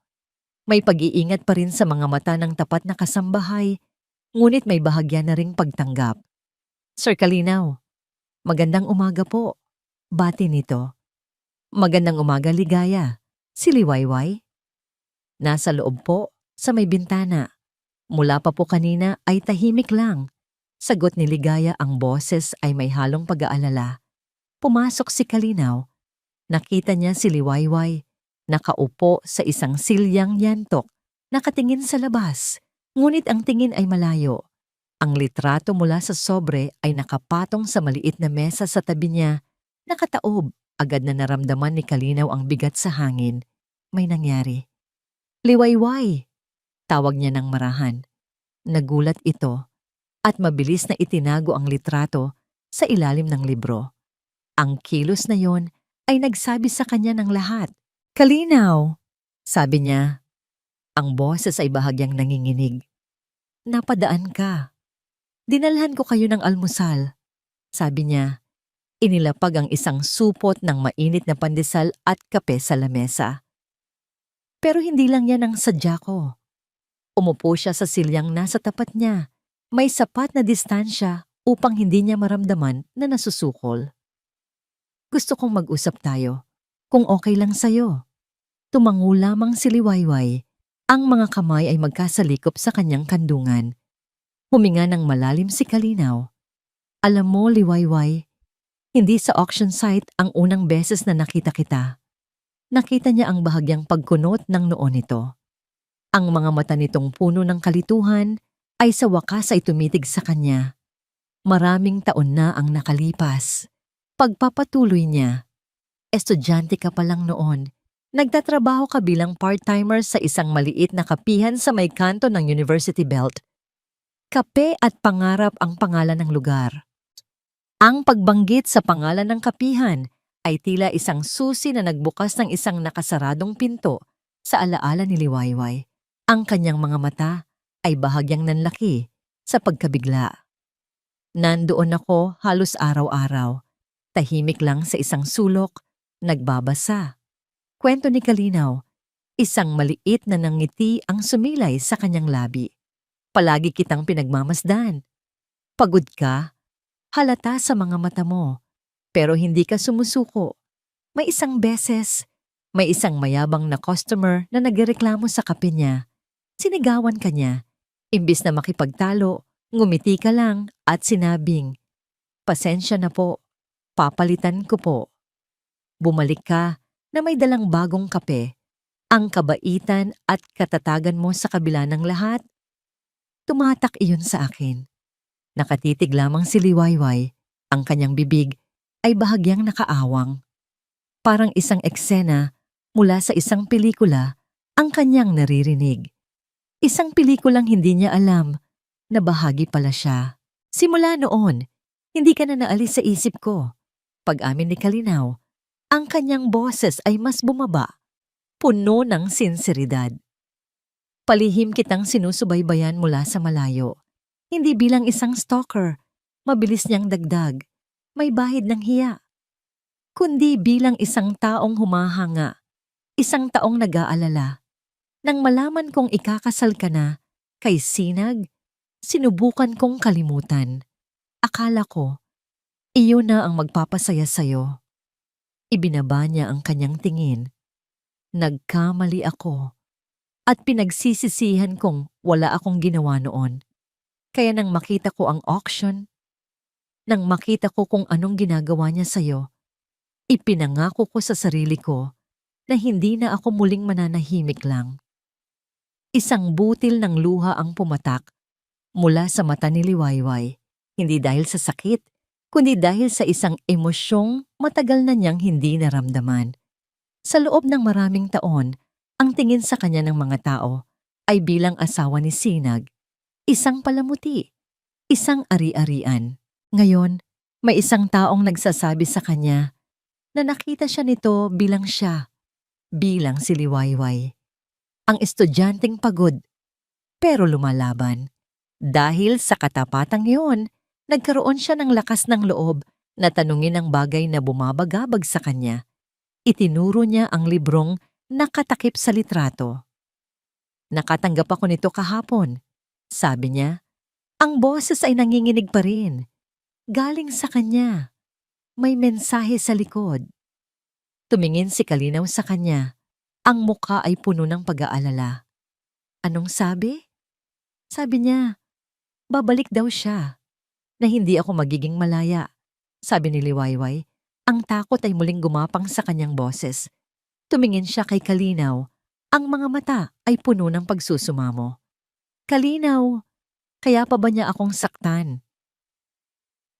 May pag-iingat pa rin sa mga mata ng tapat na kasambahay, ngunit may bahagya na ring pagtanggap. Sir Kalinaw, magandang umaga po. Bati nito. Magandang umaga, Ligaya. Si Liwayway? Nasa loob po, sa may bintana. Mula pa po kanina ay tahimik lang. Sagot ni Ligaya, ang boses ay may halong pag-aalala. Pumasok si Kalinaw. Nakita niya si Liwayway, nakaupo sa isang silyang yantok, nakatingin sa labas, ngunit ang tingin ay malayo. Ang litrato mula sa sobre ay nakapatong sa maliit na mesa sa tabi niya. Nakataob. Agad na naramdaman ni Kalinaw ang bigat sa hangin. May nangyari. Liwayway! Tawag niya ng marahan. Nagulat ito at mabilis na itinago ang litrato sa ilalim ng libro. Ang kilos na yon ay nagsabi sa kanya ng lahat. Kalinaw! Sabi niya. Ang boses ay bahagyang nanginginig. Napadaan ka. Dinalhan ko kayo ng almusal. Sabi niya. Inilapag ang isang supot ng mainit na pandesal at kape sa lamesa. Pero hindi lang yan ang sadya ko. Umupo siya sa silyang nasa tapat niya. May sapat na distansya upang hindi niya maramdaman na nasusukol. Gusto kong mag-usap tayo, kung okay lang sa'yo. Tumango lamang si Liwayway. Ang mga kamay ay magkasalikop sa kanyang kandungan. Huminga ng malalim si Kalinaw. Alam mo, Liwayway, hindi sa auction site ang unang beses na nakita kita. Nakita niya ang bahagyang pagkunot ng noo nito. Ang mga mata nitong puno ng kalituhan ay sa wakas ay tumitig sa kanya. Maraming taon na ang nakalipas. Pagpapatuloy niya. Estudyante ka pa lang noon. Nagtatrabaho ka bilang part-timer sa isang maliit na kapihan sa may kanto ng University Belt. Kape at Pangarap ang pangalan ng lugar. Ang pagbanggit sa pangalan ng kapihan ay tila isang susi na nagbukas ng isang nakasaradong pinto sa alaala ni Liwayway. Ang kanyang mga mata ay bahagyang nanlaki sa pagkabigla. Nandoon ako halos araw-araw, tahimik lang sa isang sulok, nagbabasa. Kwento ni Kalinaw, isang maliit na nangiti ang sumilay sa kanyang labi. Palagi kitang pinagmamasdan. Pagod ka? Halata sa mga mata mo, pero hindi ka sumusuko. May isang beses, may isang mayabang na customer na nagreklamo sa kape niya. Sinigawan ka niya. Imbis na makipagtalo, ngumiti ka lang at sinabing, "Pasensya na po, papalitan ko po." Bumalik ka na may dalang bagong kape. Ang kabaitan at katatagan mo sa kabila ng lahat. Tumatak iyon sa akin. Nakatitig lamang si Liwayway, ang kanyang bibig ay bahagyang nakaawang. Parang isang eksena mula sa isang pelikula ang kanyang naririnig. Isang pelikulang hindi niya alam na bahagi pala siya. Simula noon, hindi ka na naalis sa isip ko. Pag-amin ni Kalinaw, ang kanyang boses ay mas bumaba, puno ng sinseridad. Palihim kitang sinusubaybayan mula sa malayo. Hindi bilang isang stalker, mabilis niyang dagdag, may bahid ng hiya. Kundi bilang isang taong humahanga, isang taong nag-aalala. Nang malaman kong ikakasal ka na, kay Sinag, sinubukan kong kalimutan. Akala ko, iyon na ang magpapasaya sa'yo. Ibinaba niya ang kanyang tingin. Nagkamali ako, at pinagsisisihan kong wala akong ginawa noon. Kaya nang makita ko ang auction, nang makita ko kung anong ginagawa niya sa'yo, ipinangako ko sa sarili ko na hindi na ako muling mananahimik lang. Isang butil ng luha ang pumatak mula sa mata ni Liwayway, hindi dahil sa sakit, kundi dahil sa isang emosyong matagal na niyang hindi naramdaman. Sa loob ng maraming taon, ang tingin sa kanya ng mga tao ay bilang asawa ni Sinag. Isang palamuti, isang ari-arian. Ngayon, may isang taong nagsasabi sa kanya na nakita siya nito bilang siya, bilang si Liwayway. Ang estudyanteng pagod, pero lumalaban. Dahil sa katapatang yun, nagkaroon siya ng lakas ng loob na tanungin ang bagay na bumabagabag sa kanya. Itinuro niya ang librong nakatakip sa litrato. Nakatanggap ako nito kahapon. Sabi niya, ang boses ay nanginginig pa rin. Galing sa kanya. May mensahe sa likod. Tumingin si Kalinaw sa kanya. Ang mukha ay puno ng pag-aalala. Anong sabi? Sabi niya, babalik daw siya. Na hindi ako magiging malaya. Sabi ni Liwayway, ang takot ay muling gumapang sa kanyang boses. Tumingin siya kay Kalinaw. Ang mga mata ay puno ng pagsusumamo. Kalinaw, Kaya pa ba niya akong saktan?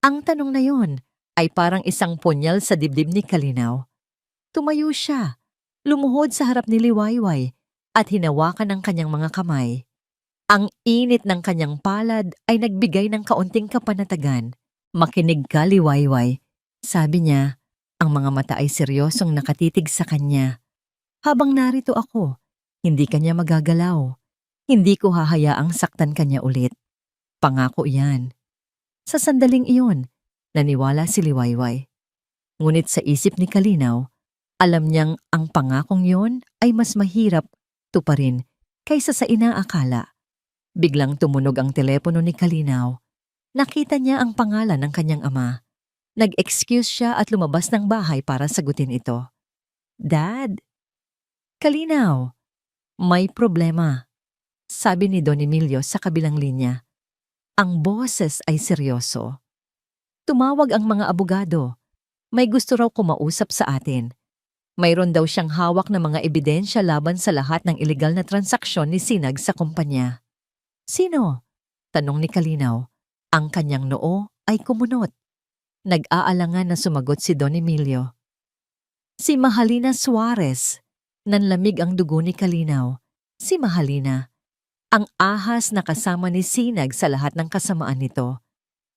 Ang tanong na yon ay parang isang punyal sa dibdib ni Kalinaw. Tumayo siya, lumuhod sa harap ni Liwayway at hinawakan ang kanyang mga kamay. Ang init ng kanyang palad ay nagbigay ng kaunting kapanatagan. Makinig ka, Liwayway. Sabi niya, ang mga mata ay seryosong nakatitig sa kanya. Habang narito ako, hindi kanya magagalaw. Hindi ko hahayaang saktan kanya ulit. Pangako iyan. Sa sandaling iyon, naniwala si Liwayway. Ngunit sa isip ni Kalinaw, alam niyang ang pangakong yon ay mas mahirap tuparin kaysa sa inaakala. Biglang tumunog ang telepono ni Kalinaw. Nakita niya ang pangalan ng kanyang ama. Nag-excuse siya at lumabas ng bahay para sagutin ito. Dad! Kalinaw! May problema, sabi ni Don Emilio sa kabilang linya. Ang boses ay seryoso. Tumawag ang mga abogado. May gusto raw kumausap sa atin. Mayroon daw siyang hawak na mga ebidensya laban sa lahat ng ilegal na transaksyon ni Sinag sa kumpanya. Sino? Tanong ni Kalinaw. Ang kanyang noo ay kumunot. Nag-aalangan na sumagot si Don Emilio. Si Mahalina Suarez. Nanlamig ang dugo ni Kalinaw. Si Mahalina. Ang ahas na kasama ni Sinag sa lahat ng kasamaan nito.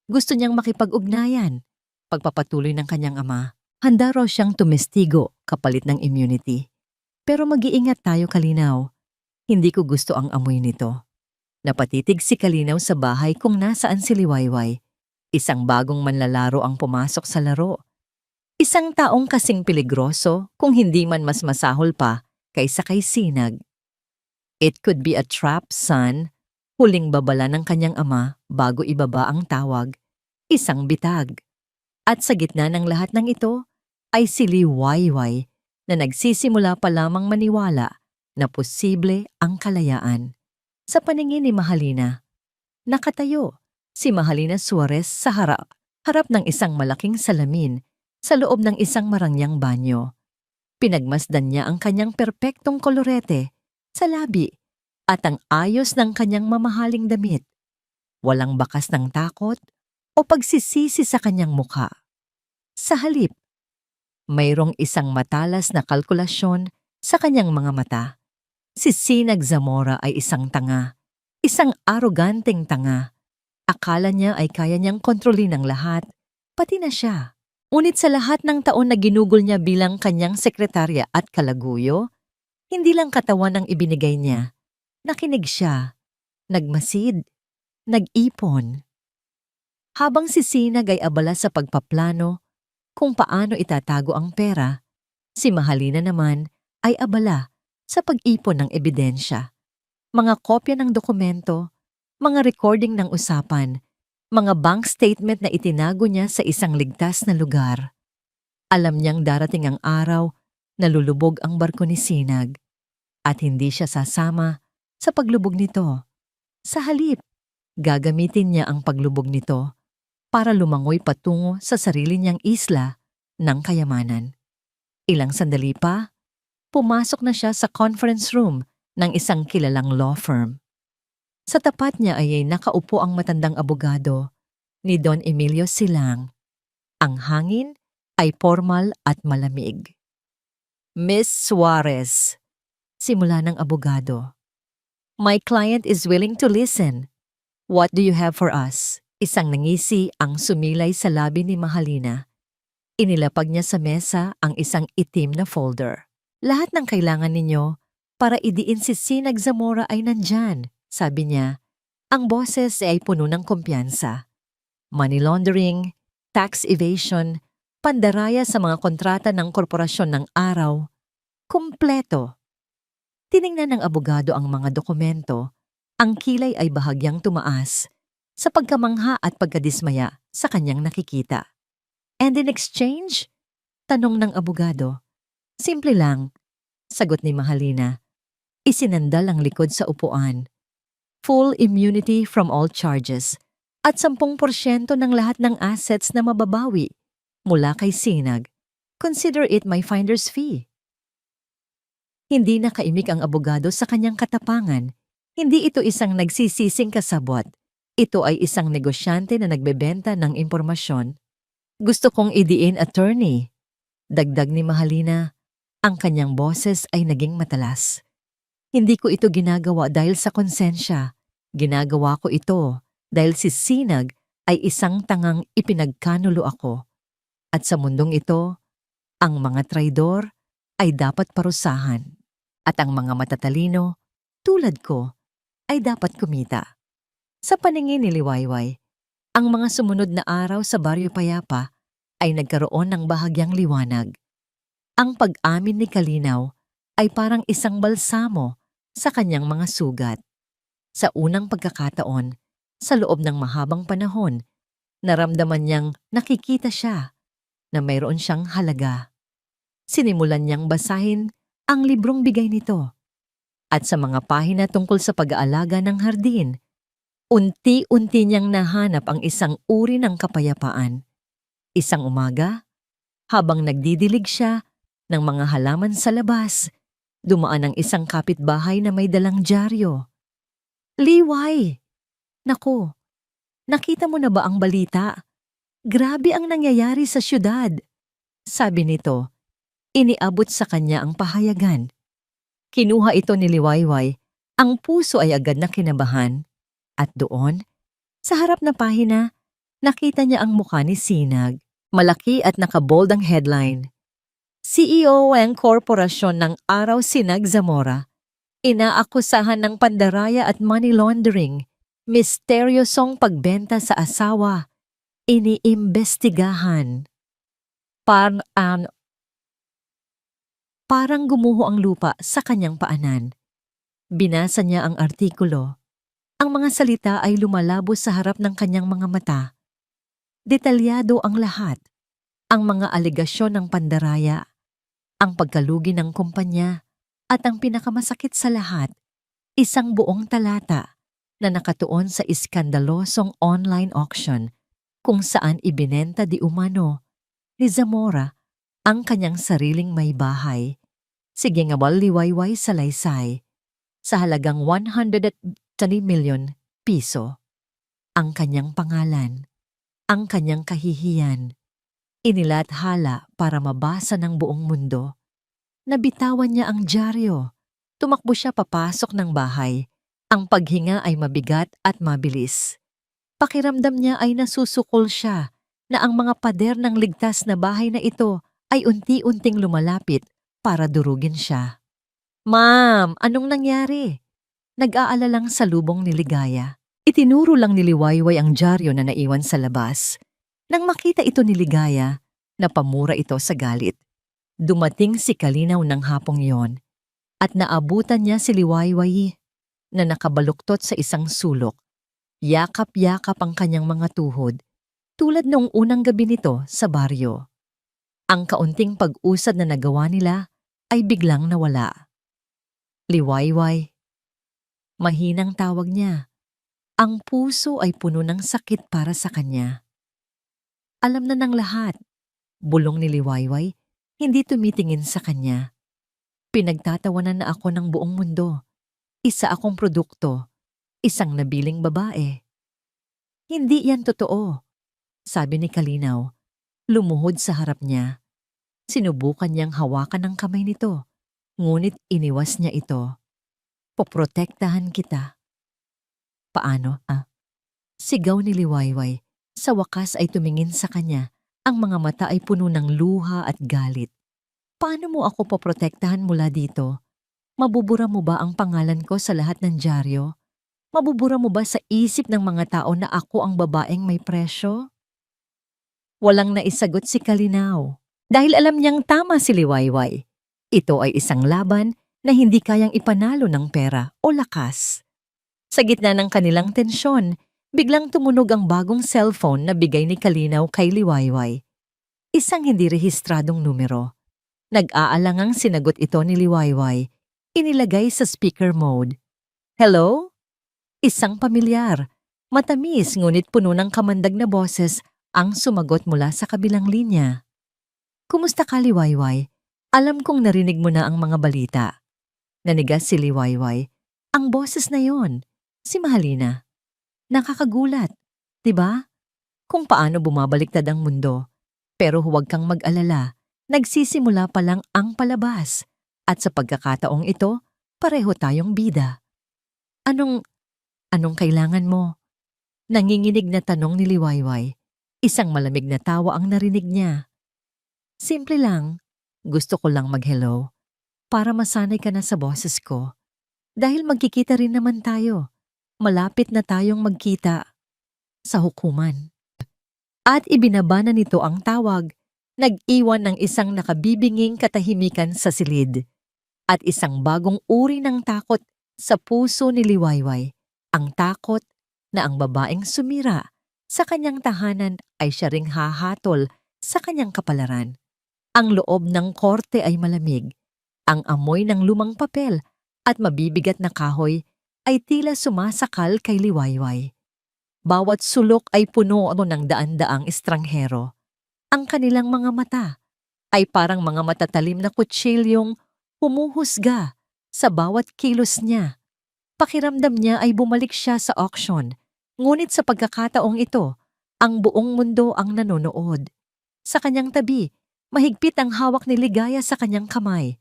Gusto niyang makipag-ugnayan. Pagpapatuloy ng kanyang ama, handa raw siyang tumestigo kapalit ng immunity. Pero mag-iingat tayo, Kalinaw. Hindi ko gusto ang amoy nito. Napatitig si Kalinaw sa bahay kung nasaan si Liwayway. Isang bagong manlalaro ang pumasok sa laro. Isang taong kasing peligroso kung hindi man mas masahol pa kaysa kay Sinag. It could be a trap, son. Huling babala ng kanyang ama bago ibaba ang tawag. Isang bitag. At sa gitna ng lahat ng ito ay si Liwayway na nagsisimula pa lamang maniwala na posible ang kalayaan. Sa paningin ni Mahalina, nakatayo si Mahalina Suarez sa harap ng isang malaking salamin sa loob ng isang marangyang banyo. Pinagmasdan niya ang kanyang perpektong kolorete sa labi at ang ayos ng kanyang mamahaling damit. Walang bakas ng takot o pagsisisi sa kanyang mukha. Sa halip, mayroong isang matalas na kalkulasyon sa kanyang mga mata. Si Sinag Zamora ay isang tanga, isang aroganteng tanga. Akala niya ay kaya niyang kontrolin ang lahat, pati na siya. Ngunit sa lahat ng taon na ginugol niya bilang kanyang sekretarya at kalaguyo, hindi lang katawan ang ibinigay niya. Nakinig siya, nagmasid, nag-ipon. Habang si Sinag ay abala sa pagpaplano kung paano itatago ang pera, si Mahalina naman ay abala sa pag-ipon ng ebidensya. Mga kopya ng dokumento, mga recording ng usapan, mga bank statement na itinago niya sa isang ligtas na lugar. Alam niyang darating ang araw na lulubog ang barko ni Sinag at hindi siya sasama sa paglubog nito. Sa halip, gagamitin niya ang paglubog nito para lumangoy patungo sa sarili niyang isla ng kayamanan. Ilang sandali pa, pumasok na siya sa conference room ng isang kilalang law firm. Sa tapat niya ay nakaupo ang matandang abogado ni Don Emilio Silang. Ang hangin ay formal at malamig. Miss Suarez, simula ng abogado. My client is willing to listen. What do you have for us? Isang nangisi ang sumilay sa labi ni Mahalina. Inilapag niya sa mesa ang isang itim na folder. Lahat ng kailangan ninyo para idiin si Sinag Zamora ay nandyan, sabi niya. Ang boses ay puno ng kumpiyansa. Money laundering, tax evasion, pandaraya sa mga kontrata ng korporasyon ng araw. Kumpleto. Tiningnan ng abogado ang mga dokumento. Ang kilay ay bahagyang tumaas sa pagkamangha at pagkadismaya sa kanyang nakikita. And in exchange? Tanong ng abogado. Simple lang, sagot ni Mahalina. Isinandal ang likod sa upuan. Full immunity from all charges at 10% ng lahat ng assets na mababawi mula kay Sinag. Consider it my finder's fee. Hindi nakaimik ang abogado sa kanyang katapangan. Hindi ito isang nagsisising kasabwat. Ito ay isang negosyante na nagbebenta ng impormasyon. Gusto kong idiin attorney. Dagdag ni Mahalina, ang kanyang boses ay naging matalas. Hindi ko ito ginagawa dahil sa konsensya. Ginagawa ko ito dahil si Sinag ay isang tangang ipinagkanulo ako. At sa mundong ito, ang mga traidor ay dapat parusahan. At ang mga matatalino, tulad ko, ay dapat kumita. Sa paningin ni Liwayway, ang mga sumunod na araw sa Baryo Payapa ay nagkaroon ng bahagyang liwanag. Ang pag-amin ni Kalinaw ay parang isang balsamo sa kanyang mga sugat. Sa unang pagkakataon, sa loob ng mahabang panahon, naramdaman niyang nakikita siya na mayroon siyang halaga. Sinimulan niyang basahin ang librong bigay nito. At sa mga pahina tungkol sa pag-aalaga ng hardin, unti-unti niyang nahanap ang isang uri ng kapayapaan. Isang umaga, habang nagdidilig siya ng mga halaman sa labas, dumaan ang isang kapitbahay na may dalang dyaryo. Liway! Naku, nakita mo na ba ang balita? Grabe ang nangyayari sa syudad. Sabi nito, iniabot sa kanya ang pahayagan. Kinuha ito ni Liwayway, ang puso ay agad na kinabahan. At doon, sa harap na pahina, nakita niya ang mukha ni Sinag. Malaki at nakabold ang headline. CEO ng korporasyon ng Araw Sinag Zamora. Inaakusahan ng pandaraya at money laundering. Misteryosong pagbenta sa asawa. Iniimbestigahan. Parang gumuho ang lupa sa kanyang paanan. Binasa niya ang artikulo. Ang mga salita ay lumalabo sa harap ng kanyang mga mata. Detalyado ang lahat. Ang mga alegasyon ng pandaraya, ang pagkalugi ng kumpanya, at ang pinakamasakit sa lahat, isang buong talata na nakatuon sa iskandalosong online auction kung saan ibinenta di umano ni Zamora ang kanyang sariling may bahay. Sige nga ba, Liwayway Salaysay, sa halagang 120 million piso. Ang kanyang pangalan, ang kanyang kahihiyan, inilathala para mabasa ng buong mundo. Nabitawan niya ang dyaryo. Tumakbo siya papasok ng bahay. Ang paghinga ay mabigat at mabilis. Pakiramdam niya ay nasusukol siya na ang mga pader ng ligtas na bahay na ito ay unti-unting lumalapit para durugin siya. Ma'am, anong nangyari? Nag-aalalang salubong ni Ligaya. Itinuro lang ni Liwayway ang dyaryo na naiwan sa labas. Nang makita ito ni Ligaya, napamura ito sa galit. Dumating si Kalinaw ng hapong yon at naabutan niya si Liwayway na nakabaluktot sa isang sulok. Yakap-yakap ang kanyang mga tuhod, tulad noong unang gabi nito sa baryo. Ang kaunting pag-usad na nagawa nila ay biglang nawala. Liwayway. Mahinang tawag niya. Ang puso ay puno ng sakit para sa kanya. Alam na ng lahat. Bulong ni Liwayway, hindi tumitingin sa kanya. Pinagtatawanan na ako ng buong mundo. Isa akong produkto. Isang nabiling babae. Hindi yan totoo, sabi ni Kalinaw. Lumuhod sa harap niya. Sinubukan niyang hawakan ang kamay nito, ngunit iniwas niya ito. Poprotektahan kita. Paano, Sigaw ni Liwayway. Sa wakas ay tumingin sa kanya. Ang mga mata ay puno ng luha at galit. Paano mo ako poprotektahan mula dito? Mabubura mo ba ang pangalan ko sa lahat ng dyaryo? Mabubura mo ba sa isip ng mga tao na ako ang babaeng may presyo? Walang naisagot si Kalinaw. Dahil alam niyang tama si Liwayway. Ito ay isang laban na hindi kayang ipanalo ng pera o lakas. Sa gitna ng kanilang tensyon, biglang tumunog ang bagong cellphone na bigay ni Kalinaw kay Liwayway. Isang hindi rehistradong numero. Nag-aalangang sinagot ito ni Liwayway. Inilagay sa speaker mode. Hello? Isang pamilyar, matamis ngunit puno ng kamandag na boses ang sumagot mula sa kabilang linya. Kumusta ka, Liwayway? Alam kong narinig mo na ang mga balita. Nanigas si Liwayway. Ang boses na yon, si Mahalina. Nakakagulat, 'di ba? Kung paano bumabaliktad ang mundo. Pero huwag kang mag-alala, nagsisimula pa lang ang palabas. At sa pagkakataong ito, pareho tayong bida. Anong, anong kailangan mo? Nanginginig na tanong ni Liwayway. Isang malamig na tawa ang narinig niya. Simple lang, gusto ko lang mag-hello para masanay ka na sa boses ko. Dahil magkikita rin naman tayo. Malapit na tayong magkita sa hukuman. At ibinaba na nito ang tawag, nag-iwan ng isang nakabibinging katahimikan sa silid at isang bagong uri ng takot sa puso ni Liwayway. Ang takot na ang babaeng sumira sa kanyang tahanan ay siya ring hahatol sa kanyang kapalaran. Ang loob ng korte ay malamig. Ang amoy ng lumang papel at mabibigat na kahoy ay tila sumasakal kay Liwayway. Bawat sulok ay puno ng daan-daang estranghero. Ang kanilang mga mata ay parang mga matatalim na kutsilyong humuhusga sa bawat kilos niya. Pakiramdam niya ay bumalik siya sa auction, ngunit sa pagkakataong ito, ang buong mundo ang nanonood. Sa kanyang tabi, mahigpit ang hawak ni Ligaya sa kanyang kamay.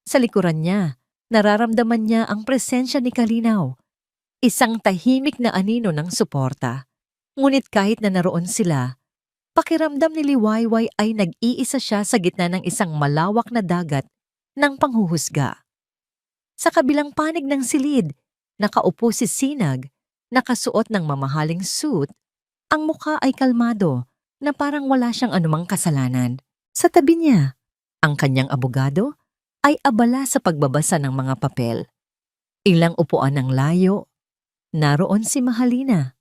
Sa likuran niya, nararamdaman niya ang presensya ni Kalinaw. Isang tahimik na anino ng suporta. Ngunit kahit na naroon sila, pakiramdam ni Liwayway ay nag-iisa siya sa gitna ng isang malawak na dagat ng panghuhusga. Sa kabilang panig ng silid, nakaupo si Sinag, nakasuot ng mamahaling suit. Ang mukha ay kalmado na parang wala siyang anumang kasalanan. Sa tabi niya, ang kanyang abogado ay abala sa pagbabasa ng mga papel. Ilang upuan ng layo, naroon si Mahalina.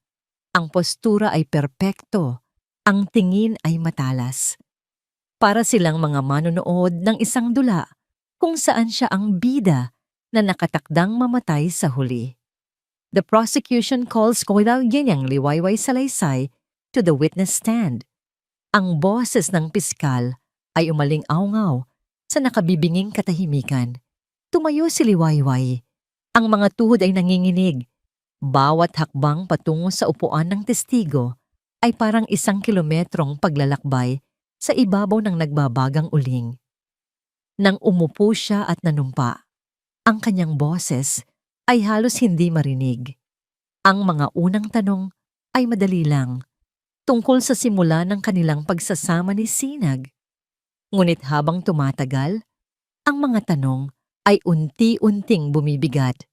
Ang postura ay perpekto, ang tingin ay matalas. Para silang mga manonood ng isang dula kung saan siya ang bida na nakatakdang mamatay sa huli. The prosecution calls Koilaw Ginyang Liwayway Salaysay to the witness stand. Ang boses ng piskal ay umaling-awngaw sa nakabibinging katahimikan. Tumayo si Liwayway. Ang mga tuhod ay nanginginig. Bawat hakbang patungo sa upuan ng testigo ay parang 1 kilometrong paglalakbay sa ibabaw ng nagbabagang uling. Nang umupo siya at nanumpa, ang kanyang boses ay halos hindi marinig. Ang mga unang tanong ay madali lang, tungkol sa simula ng kanilang pagsasama ni Sinag. Ngunit habang tumatagal, ang mga tanong ay unti-unting bumibigat,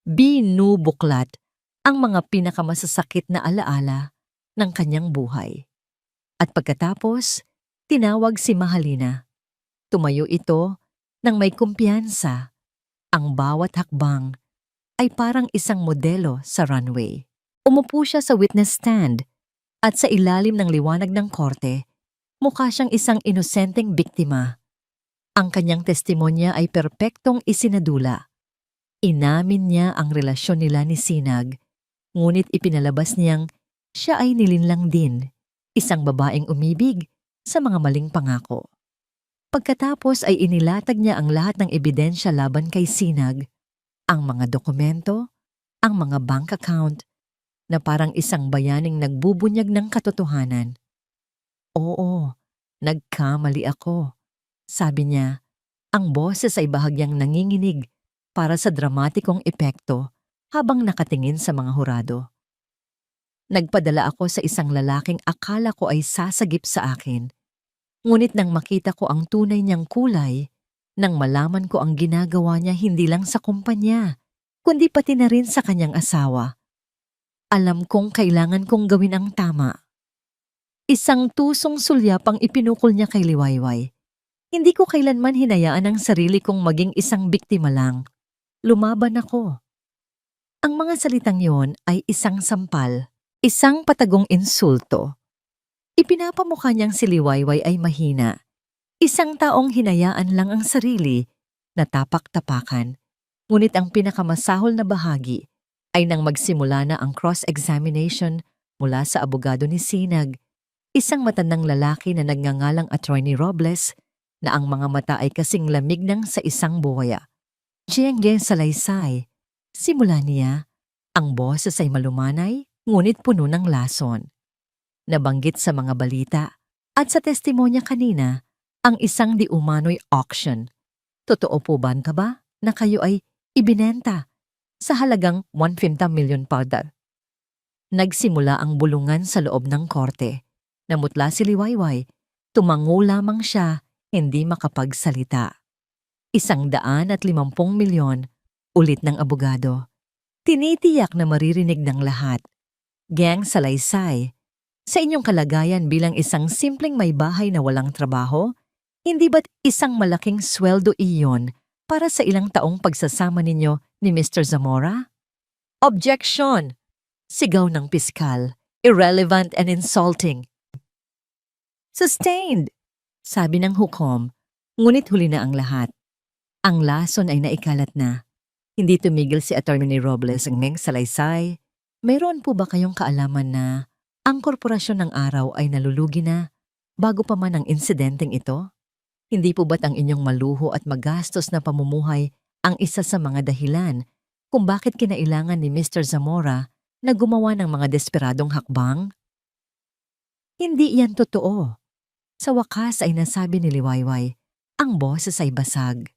binubuklat ang mga pinakamasasakit na alaala ng kanyang buhay. At pagkatapos, tinawag si Mahalina. Tumayo ito nang may kumpiyansa. Ang bawat hakbang ay parang isang modelo sa runway. Umupo siya sa witness stand at sa ilalim ng liwanag ng korte, mukha siyang isang inosenteng biktima. Ang kanyang testimonya ay perpektong isinadula. Inamin niya ang relasyon nila ni Sinag, ngunit ipinalabas niyang siya ay nilinlang din, isang babaeng umibig sa mga maling pangako. Pagkatapos ay inilatag niya ang lahat ng ebidensya laban kay Sinag, ang mga dokumento, ang mga bank account, na parang isang bayaning nagbubunyag ng katotohanan. Oo, nagkamali ako. Sabi niya, ang boses ay bahagyang nanginginig para sa dramatikong epekto habang nakatingin sa mga hurado. Nagpadala ako sa isang lalaking akala ko ay sasagip sa akin. Ngunit nang makita ko ang tunay niyang kulay, nang malaman ko ang ginagawa niya hindi lang sa kumpanya, kundi pati na rin sa kanyang asawa, alam kong kailangan kong gawin ang tama. Isang tusong sulyap ang ipinukol niya kay Liwayway. Hindi ko kailanman hinayaan ang sarili kong maging isang biktima lang. Lumaban ako. Ang mga salitang yon ay isang sampal, isang patagong insulto. Ipinapamukha niyang si Liwayway ay mahina. Isang taong hinayaan lang ang sarili na tapak-tapakan. Ngunit ang pinakamasahol na bahagi ay nang magsimula na ang cross-examination mula sa abogado ni Sinag, isang matandang lalaki na nagngangalang Attorney Robles, na ang mga mata ay kasing lamig ng sa isang buwaya. Jiyengge Salaysay. Simula niya, ang boses ay malumanay, ngunit puno ng lason. Nabanggit sa mga balita at sa testimonya kanina ang isang di umano'y auction. Totoo po ba na kayo ay ibinenta sa halagang 150 million powder? Nagsimula ang bulungan sa loob ng korte. Namutla si Liwayway. Tumango lamang siya, hindi makapagsalita. 150 milyon, ulit ng abogado. Tinitiyak na maririnig ng lahat. Gang Salaysay, sa inyong kalagayan bilang isang simpleng may bahay na walang trabaho, hindi ba't isang malaking sweldo iyon para sa ilang taong pagsasama ninyo ni Mr. Zamora? Objection! Sigaw ng piskal, irrelevant and insulting. Sustained! Sabi ng hukom, ngunit huli na ang lahat. Ang lason ay naikalat na. Hindi tumigil si Atty. Robles ang Meng Salaysay. Mayroon po ba kayong kaalaman na ang korporasyon ng araw ay nalulugi na bago pa man ang insidenteng ito? Hindi po ba't ang inyong maluho at magastos na pamumuhay ang isa sa mga dahilan kung bakit kinailangan ni Mr. Zamora na gumawa ng mga desperadong hakbang? Hindi yan totoo. Sa wakas ay nasabi ni Liwayway, ang boses ay basag.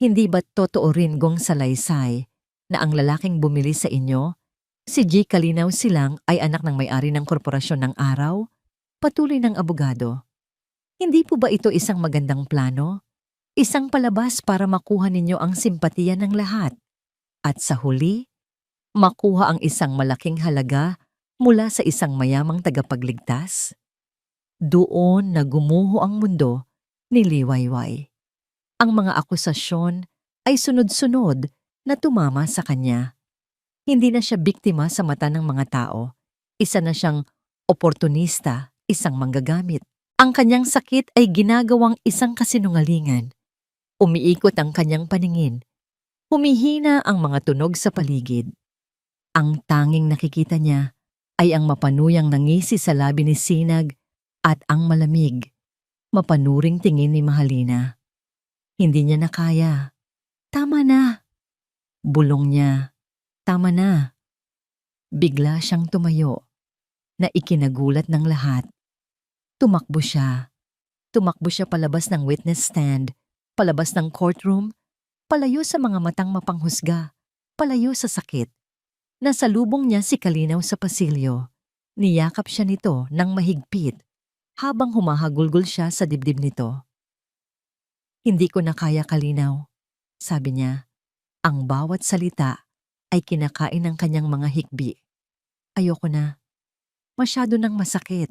Hindi ba't totoo rin Gong Salaysay na ang lalaking bumili sa inyo, si G. Kalinaw Silang ay anak ng may-ari ng korporasyon ng araw? Patuloy ng abogado. Hindi po ba ito isang magandang plano? Isang palabas para makuha ninyo ang simpatiya ng lahat. At sa huli, makuha ang isang malaking halaga mula sa isang mayamang tagapagligtas? Doon na gumuho ang mundo ni Liwayway. Ang mga akusasyon ay sunod-sunod na tumama sa kanya. Hindi na siya biktima sa mata ng mga tao. Isa na siyang oportunista, isang manggagamit. Ang kanyang sakit ay ginagawang isang kasinungalingan. Umiikot ang kanyang paningin. Humihina ang mga tunog sa paligid. Ang tanging nakikita niya ay ang mapanuyang nangisi sa labi ni Sinag at ang malamig, mapanuring tingin ni Mahalina. Hindi niya na kaya. Tama na. Bulong niya. Tama na. Bigla siyang tumayo, na ikinagulat ng lahat. Tumakbo siya. Tumakbo siya palabas ng witness stand, palabas ng courtroom, palayo sa mga matang mapanghusga, palayo sa sakit. Nasalubong niya si Kalinaw sa pasilyo. Niyakap siya nito ng mahigpit habang humahagulgol siya sa dibdib nito. Hindi ko na kaya, Kalinaw, sabi niya. Ang bawat salita ay kinakain ng kanyang mga hikbi. Ayoko na. Masyado nang masakit.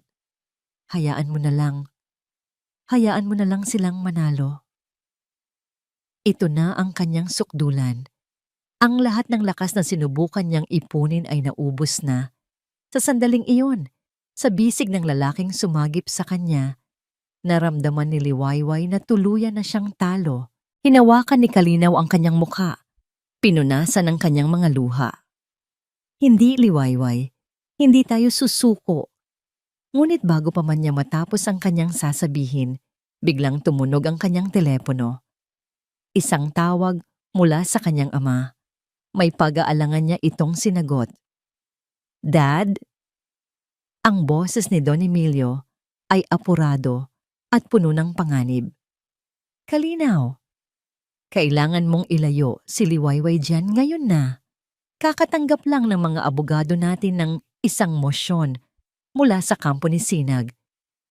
Hayaan mo na lang. Hayaan mo na lang silang manalo. Ito na ang kanyang sukdulan. Ang lahat ng lakas na sinubukan niyang ipunin ay naubos na. Sa sandaling iyon, sa bisig ng lalaking sumagip sa kanya, naramdaman ni Liwayway na tuluyan na siyang talo. Hinawakan ni Kalinaw ang kanyang mukha. Pinunasan ang kanyang mga luha. Hindi, Liwayway. Hindi tayo susuko. Ngunit bago pa man niya matapos ang kanyang sasabihin, biglang tumunog ang kanyang telepono. Isang tawag mula sa kanyang ama. May pag-aalangan niya itong sinagot. Dad? Ang boses ni Don Emilio ay apurado at puno ng panganib. Kalinaw, kailangan mong ilayo si Liwayway dyan ngayon na. Kakatanggap lang ng mga abogado natin ng isang mosyon mula sa kampo ni Sinag.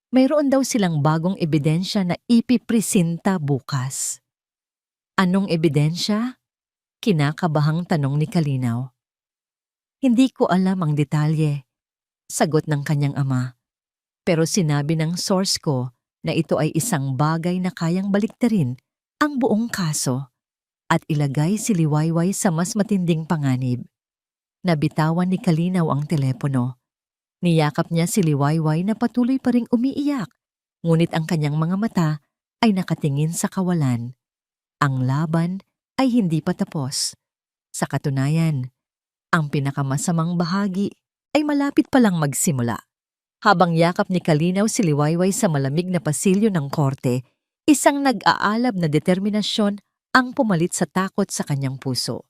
Mayroon daw silang bagong ebidensya na ipipresinta bukas. Anong ebidensya? Kinakabahang tanong ni Kalinaw. Hindi ko alam ang detalye, sagot ng kanyang ama. Pero sinabi ng source ko na ito ay isang bagay na kayang baliktarin ang buong kaso at ilagay si Liwayway sa mas matinding panganib. Nabitawan ni Kalinaw ang telepono. Niyakap niya si Liwayway na patuloy pa ring umiiyak, ngunit ang kanyang mga mata ay nakatingin sa kawalan. Ang laban ay hindi pa tapos. Sa katunayan, ang pinakamasamang bahagi ay malapit pa lang magsimula. Habang yakap ni Kalinaw si Liwayway sa malamig na pasilyo ng korte, isang nag-aalab na determinasyon ang pumalit sa takot sa kanyang puso.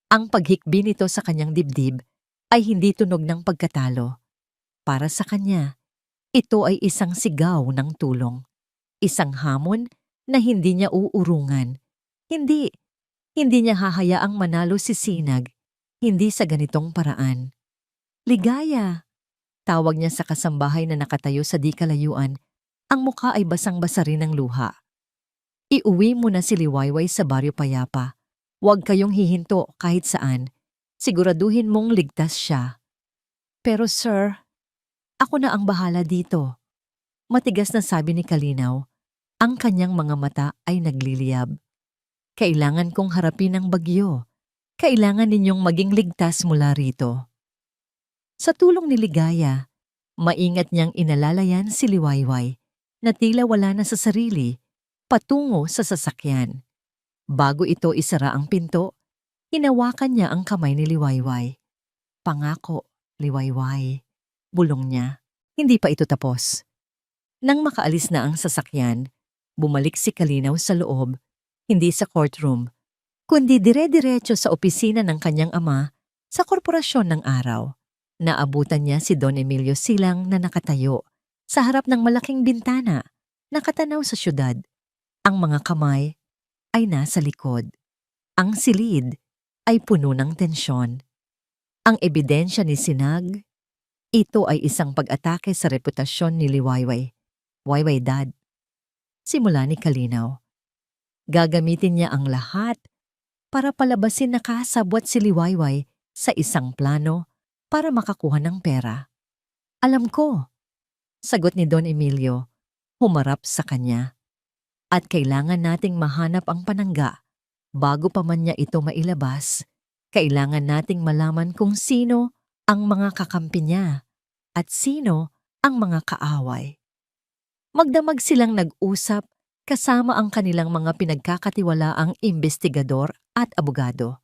Ang paghikbi nito sa kanyang dibdib ay hindi tunog ng pagkatalo. Para sa kanya, ito ay isang sigaw ng tulong. Isang hamon na hindi niya uurungan. Hindi, hindi niya hahayaang manalo si Sinag. Hindi sa ganitong paraan. Ligaya! Tawag niya sa kasambahay na nakatayo sa di kalayuan. Ang mukha ay basang-basa rin ng luha. Iuwi mo na si Liwayway sa Baryo Payapa. Huwag kayong hihinto kahit saan. Siguraduhin mong ligtas siya. Pero sir, ako na ang bahala dito. Matigas na sabi ni Kalinaw. Ang kanyang mga mata ay nagliliyab. Kailangan kong harapin ang bagyo. Kailangan ninyong maging ligtas mula rito. Sa tulong ni Ligaya, maingat niyang inalalayan si Liwayway na tila wala na sa sarili patungo sa sasakyan. Bago ito isara ang pinto, hinawakan niya ang kamay ni Liwayway. Pangako, Liwayway. Bulong niya. Hindi pa ito tapos. Nang makaalis na ang sasakyan, bumalik si Kalinaw sa loob, hindi sa courtroom, kundi dire-diretso sa opisina ng kanyang ama sa Korporasyon ng Araw. Naabutan niya si Don Emilio Silang na nakatayo sa harap ng malaking bintana, nakatanaw sa syudad. Ang mga kamay ay nasa likod. Ang silid ay puno ng tensyon. Ang ebidensya ni Sinag, ito ay isang pag-atake sa reputasyon ni Liwayway. Wayway Dad. Simula ni Kalinaw. Gagamitin niya ang lahat para palabasin na kasabwat si Liwayway sa isang plano para makakuha ng pera. Alam ko, sagot ni Don Emilio, humarap sa kanya. At kailangan nating mahanap ang panangga. Bago pa man niya ito mailabas, kailangan nating malaman kung sino ang mga kakampi niya at sino ang mga kaaway. Magdamag silang nag-usap kasama ang kanilang mga pinagkakatiwalaang imbestigador at abogado.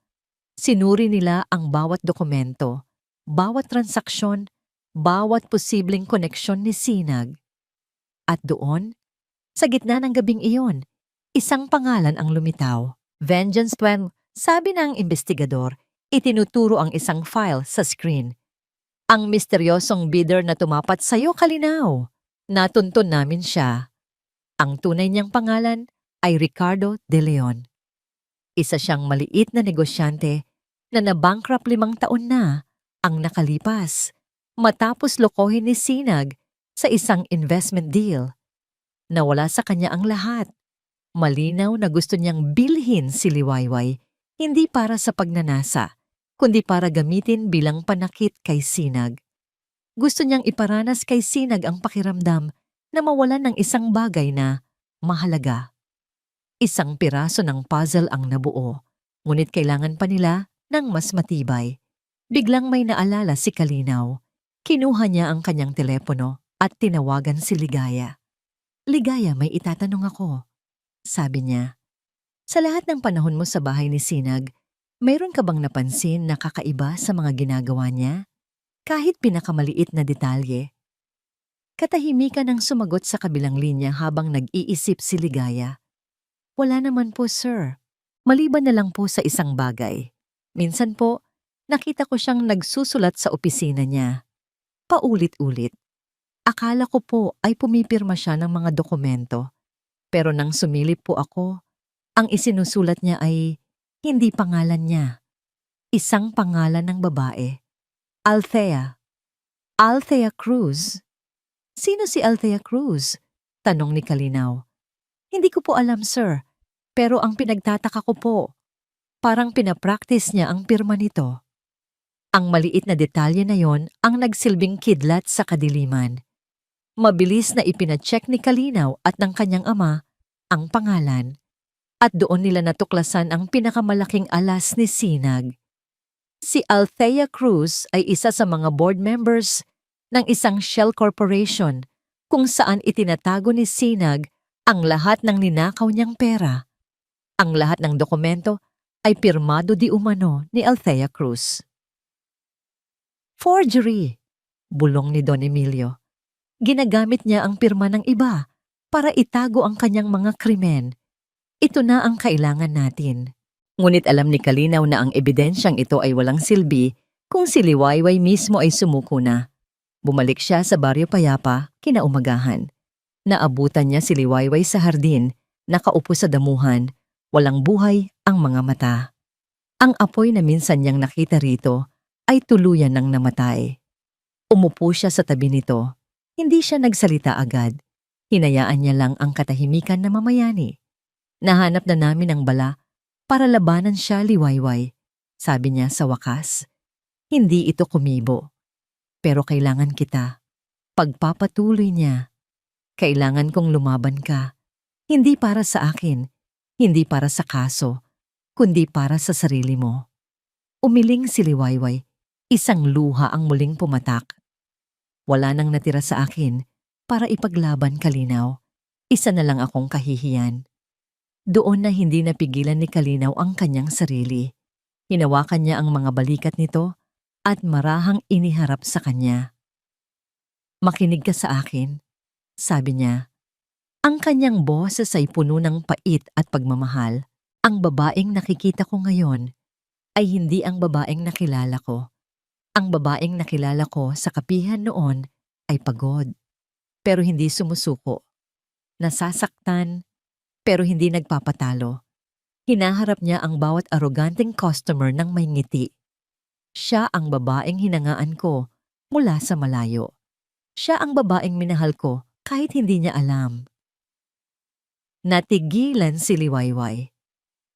Sinuri nila ang bawat dokumento, bawat transaksyon, bawat posibleng koneksyon ni Sinag. At doon, sa gitna ng gabing iyon, isang pangalan ang lumitaw. Vengeance 12, sabi ng imbestigador, itinuturo ang isang file sa screen. Ang misteryosong bidder na tumapat sa'yo, Kalinaw. Natuntun namin siya. Ang tunay niyang pangalan ay Ricardo De Leon. Isa siyang maliit na negosyante na nabankrupt 5 taon na ang nakalipas matapos lokohin ni Sinag sa isang investment deal. Nawala sa kanya ang lahat. Malinaw na gusto niyang bilhin si Liwayway, hindi para sa pagnanasa, kundi para gamitin bilang panakit kay Sinag. Gusto niyang iparanas kay Sinag ang pakiramdam na mawalan ng isang bagay na mahalaga. Isang piraso ng puzzle ang nabuo, ngunit kailangan pa nila ng mas matibay. Biglang may naalala si Kalinaw. Kinuha niya ang kanyang telepono at tinawagan si Ligaya. Ligaya, may itatanong ako. Sabi niya, sa lahat ng panahon mo sa bahay ni Sinag, mayroon ka bang napansin na kakaiba sa mga ginagawa niya? Kahit pinakamaliit na detalye. Katahimikan ang sumagot sa kabilang linya habang nag-iisip si Ligaya. Wala naman po, sir. Maliban na lang po sa isang bagay. Minsan po, nakita ko siyang nagsusulat sa opisina niya. Paulit-ulit. Akala ko po ay pumipirma siya ng mga dokumento. Pero nang sumilip po ako, ang isinusulat niya ay hindi pangalan niya. Isang pangalan ng babae. Althea. Althea Cruz. Sino si Althea Cruz? Tanong ni Kalinaw. Hindi ko po alam, sir. Pero ang pinagtataka ko po, parang pinapractice niya ang pirma nito. Ang maliit na detalye na yon ang nagsilbing kidlat sa kadiliman. Mabilis na ipinacheck ni Kalinaw at ng kanyang ama ang pangalan at doon nila natuklasan ang pinakamalaking alas ni Sinag. Si Althea Cruz ay isa sa mga board members ng isang shell corporation kung saan itinatago ni Sinag ang lahat ng ninakaw niyang pera. Ang lahat ng dokumento ay pirmado di umano ni Althea Cruz. Forgery, bulong ni Don Emilio. Ginagamit niya ang pirma ng iba para itago ang kanyang mga krimen. Ito na ang kailangan natin. Ngunit alam ni Kalinaw na ang ebidensyang ito ay walang silbi Kung si Liwayway mismo ay sumuko na, bumalik siya sa Baryo Payapa kinaumagahan. Naabutan niya si Liwayway sa hardin, nakaupo sa damuhan, walang buhay ang mga mata. Ang apoy na minsan niyang nakita rito ay tuluyan ng namatay. Umupo siya sa tabi nito. Hindi siya nagsalita agad. Hinayaan niya lang ang katahimikan na mamayani. Nahanap na namin ang bala para labanan siya, Liwayway. Sabi niya sa wakas. Hindi ito kumibo. Pero kailangan kita. Pagpapatuloy niya. Kailangan kong lumaban ka. Hindi para sa akin. Hindi para sa kaso. Kundi para sa sarili mo. Umiling si Liwayway. Isang luha ang muling pumatak. Wala nang natira sa akin para ipaglaban, Kalinaw. Isa na lang akong kahihiyan. Doon na hindi napigilan ni Kalinaw ang kanyang sarili. Hinawakan niya ang mga balikat nito at marahang iniharap sa kanya. Makinig ka sa akin, sabi niya. Ang kanyang boses ay puno ng pait at pagmamahal. Ang babaeng nakikita ko ngayon ay hindi ang babaeng nakilala ko. Ang babaeng nakilala ko sa kapihan noon ay pagod, pero hindi sumusuko. Nasasaktan, pero hindi nagpapatalo. Hinaharap niya ang bawat aroganteng customer ng may ngiti. Siya ang babaeng hinangaan ko mula sa malayo. Siya ang babaeng minahal ko kahit hindi niya alam. Natigilan si Liwayway.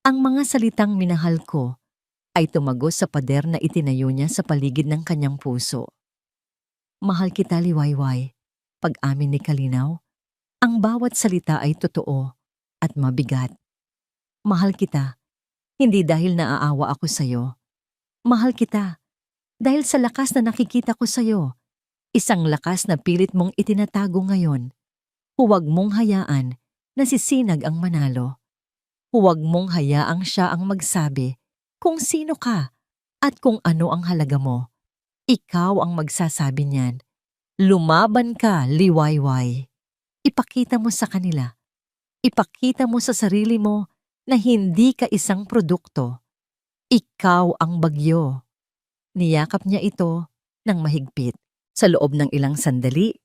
Ang mga salitang minahal ko ay tumagos sa pader na itinayo niya sa paligid ng kanyang puso. Mahal kita, Liwayway. Pag-amin ni Kalinaw, ang bawat salita ay totoo at mabigat. Mahal kita, hindi dahil naaawa ako sa'yo. Mahal kita, dahil sa lakas na nakikita ko sa'yo. Isang lakas na pilit mong itinatago ngayon. Huwag mong hayaan na sisinag ang manalo. Huwag mong hayaang siya ang magsabi kung sino ka at kung ano ang halaga mo. Ikaw ang magsasabi niyan. Lumaban ka, Liwayway. Ipakita mo sa kanila. Ipakita mo sa sarili mo na hindi ka isang produkto. Ikaw ang bagyo. Niyakap niya ito ng mahigpit. Sa loob ng ilang sandali,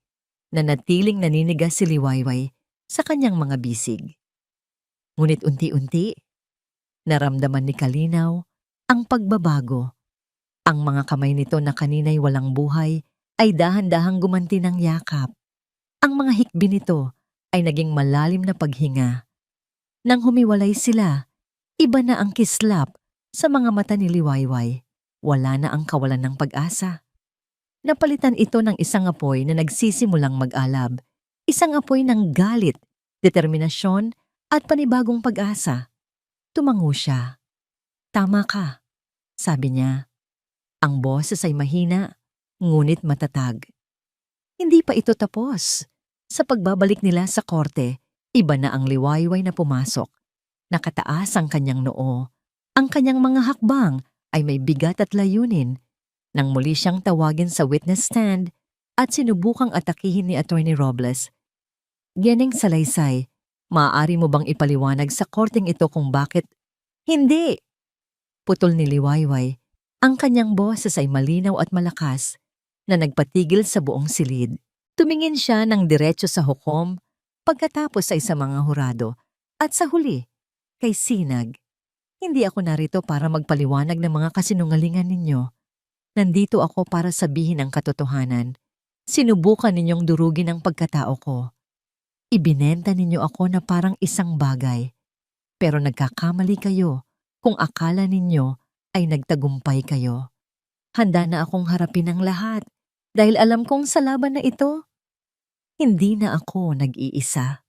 nanatiling naninigas si Liwayway sa kanyang mga bisig. Ngunit unti-unti, naramdaman ni Kalinaw ang pagbabago. Ang mga kamay nito na kanina'y walang buhay ay dahan-dahang gumanti ng yakap. Ang mga hikbi nito ay naging malalim na paghinga. Nang humiwalay sila, iba na ang kislap sa mga mata ni Liwayway. Wala na ang kawalan ng pag-asa. Napalitan ito ng isang apoy na nagsisimulang mag-alab. Isang apoy ng galit, determinasyon at panibagong pag-asa. Tumango siya. Tama ka, sabi niya. Ang boses ay mahina, ngunit matatag. Hindi pa ito tapos. Sa pagbabalik nila sa korte, iba na ang Liwayway na pumasok. Nakataas ang kanyang noo. Ang kanyang mga hakbang ay may bigat at layunin. Nang muli siyang tawagin sa witness stand at sinubukang atakihin ni Attorney Robles. Geneng Salaysay, maaari mo bang ipaliwanag sa korteng ito kung bakit? Hindi! Putol ni Liwayway. Ang kanyang boses ay malinaw at malakas na nagpatigil sa buong silid. Tumingin siya ng diretso sa hukom, pagkatapos ay sa mga hurado, at sa huli, kay Sinag. Hindi ako narito para magpaliwanag ng mga kasinungalingan ninyo. Nandito ako para sabihin ang katotohanan. Sinubukan ninyong durugin ang pagkatao ko. Ibinenta ninyo ako na parang isang bagay. Pero nagkakamali kayo kung akala ninyo ay nagtagumpay kayo. Handa na akong harapin ang lahat dahil alam kong sa laban na ito, hindi na ako nag-iisa.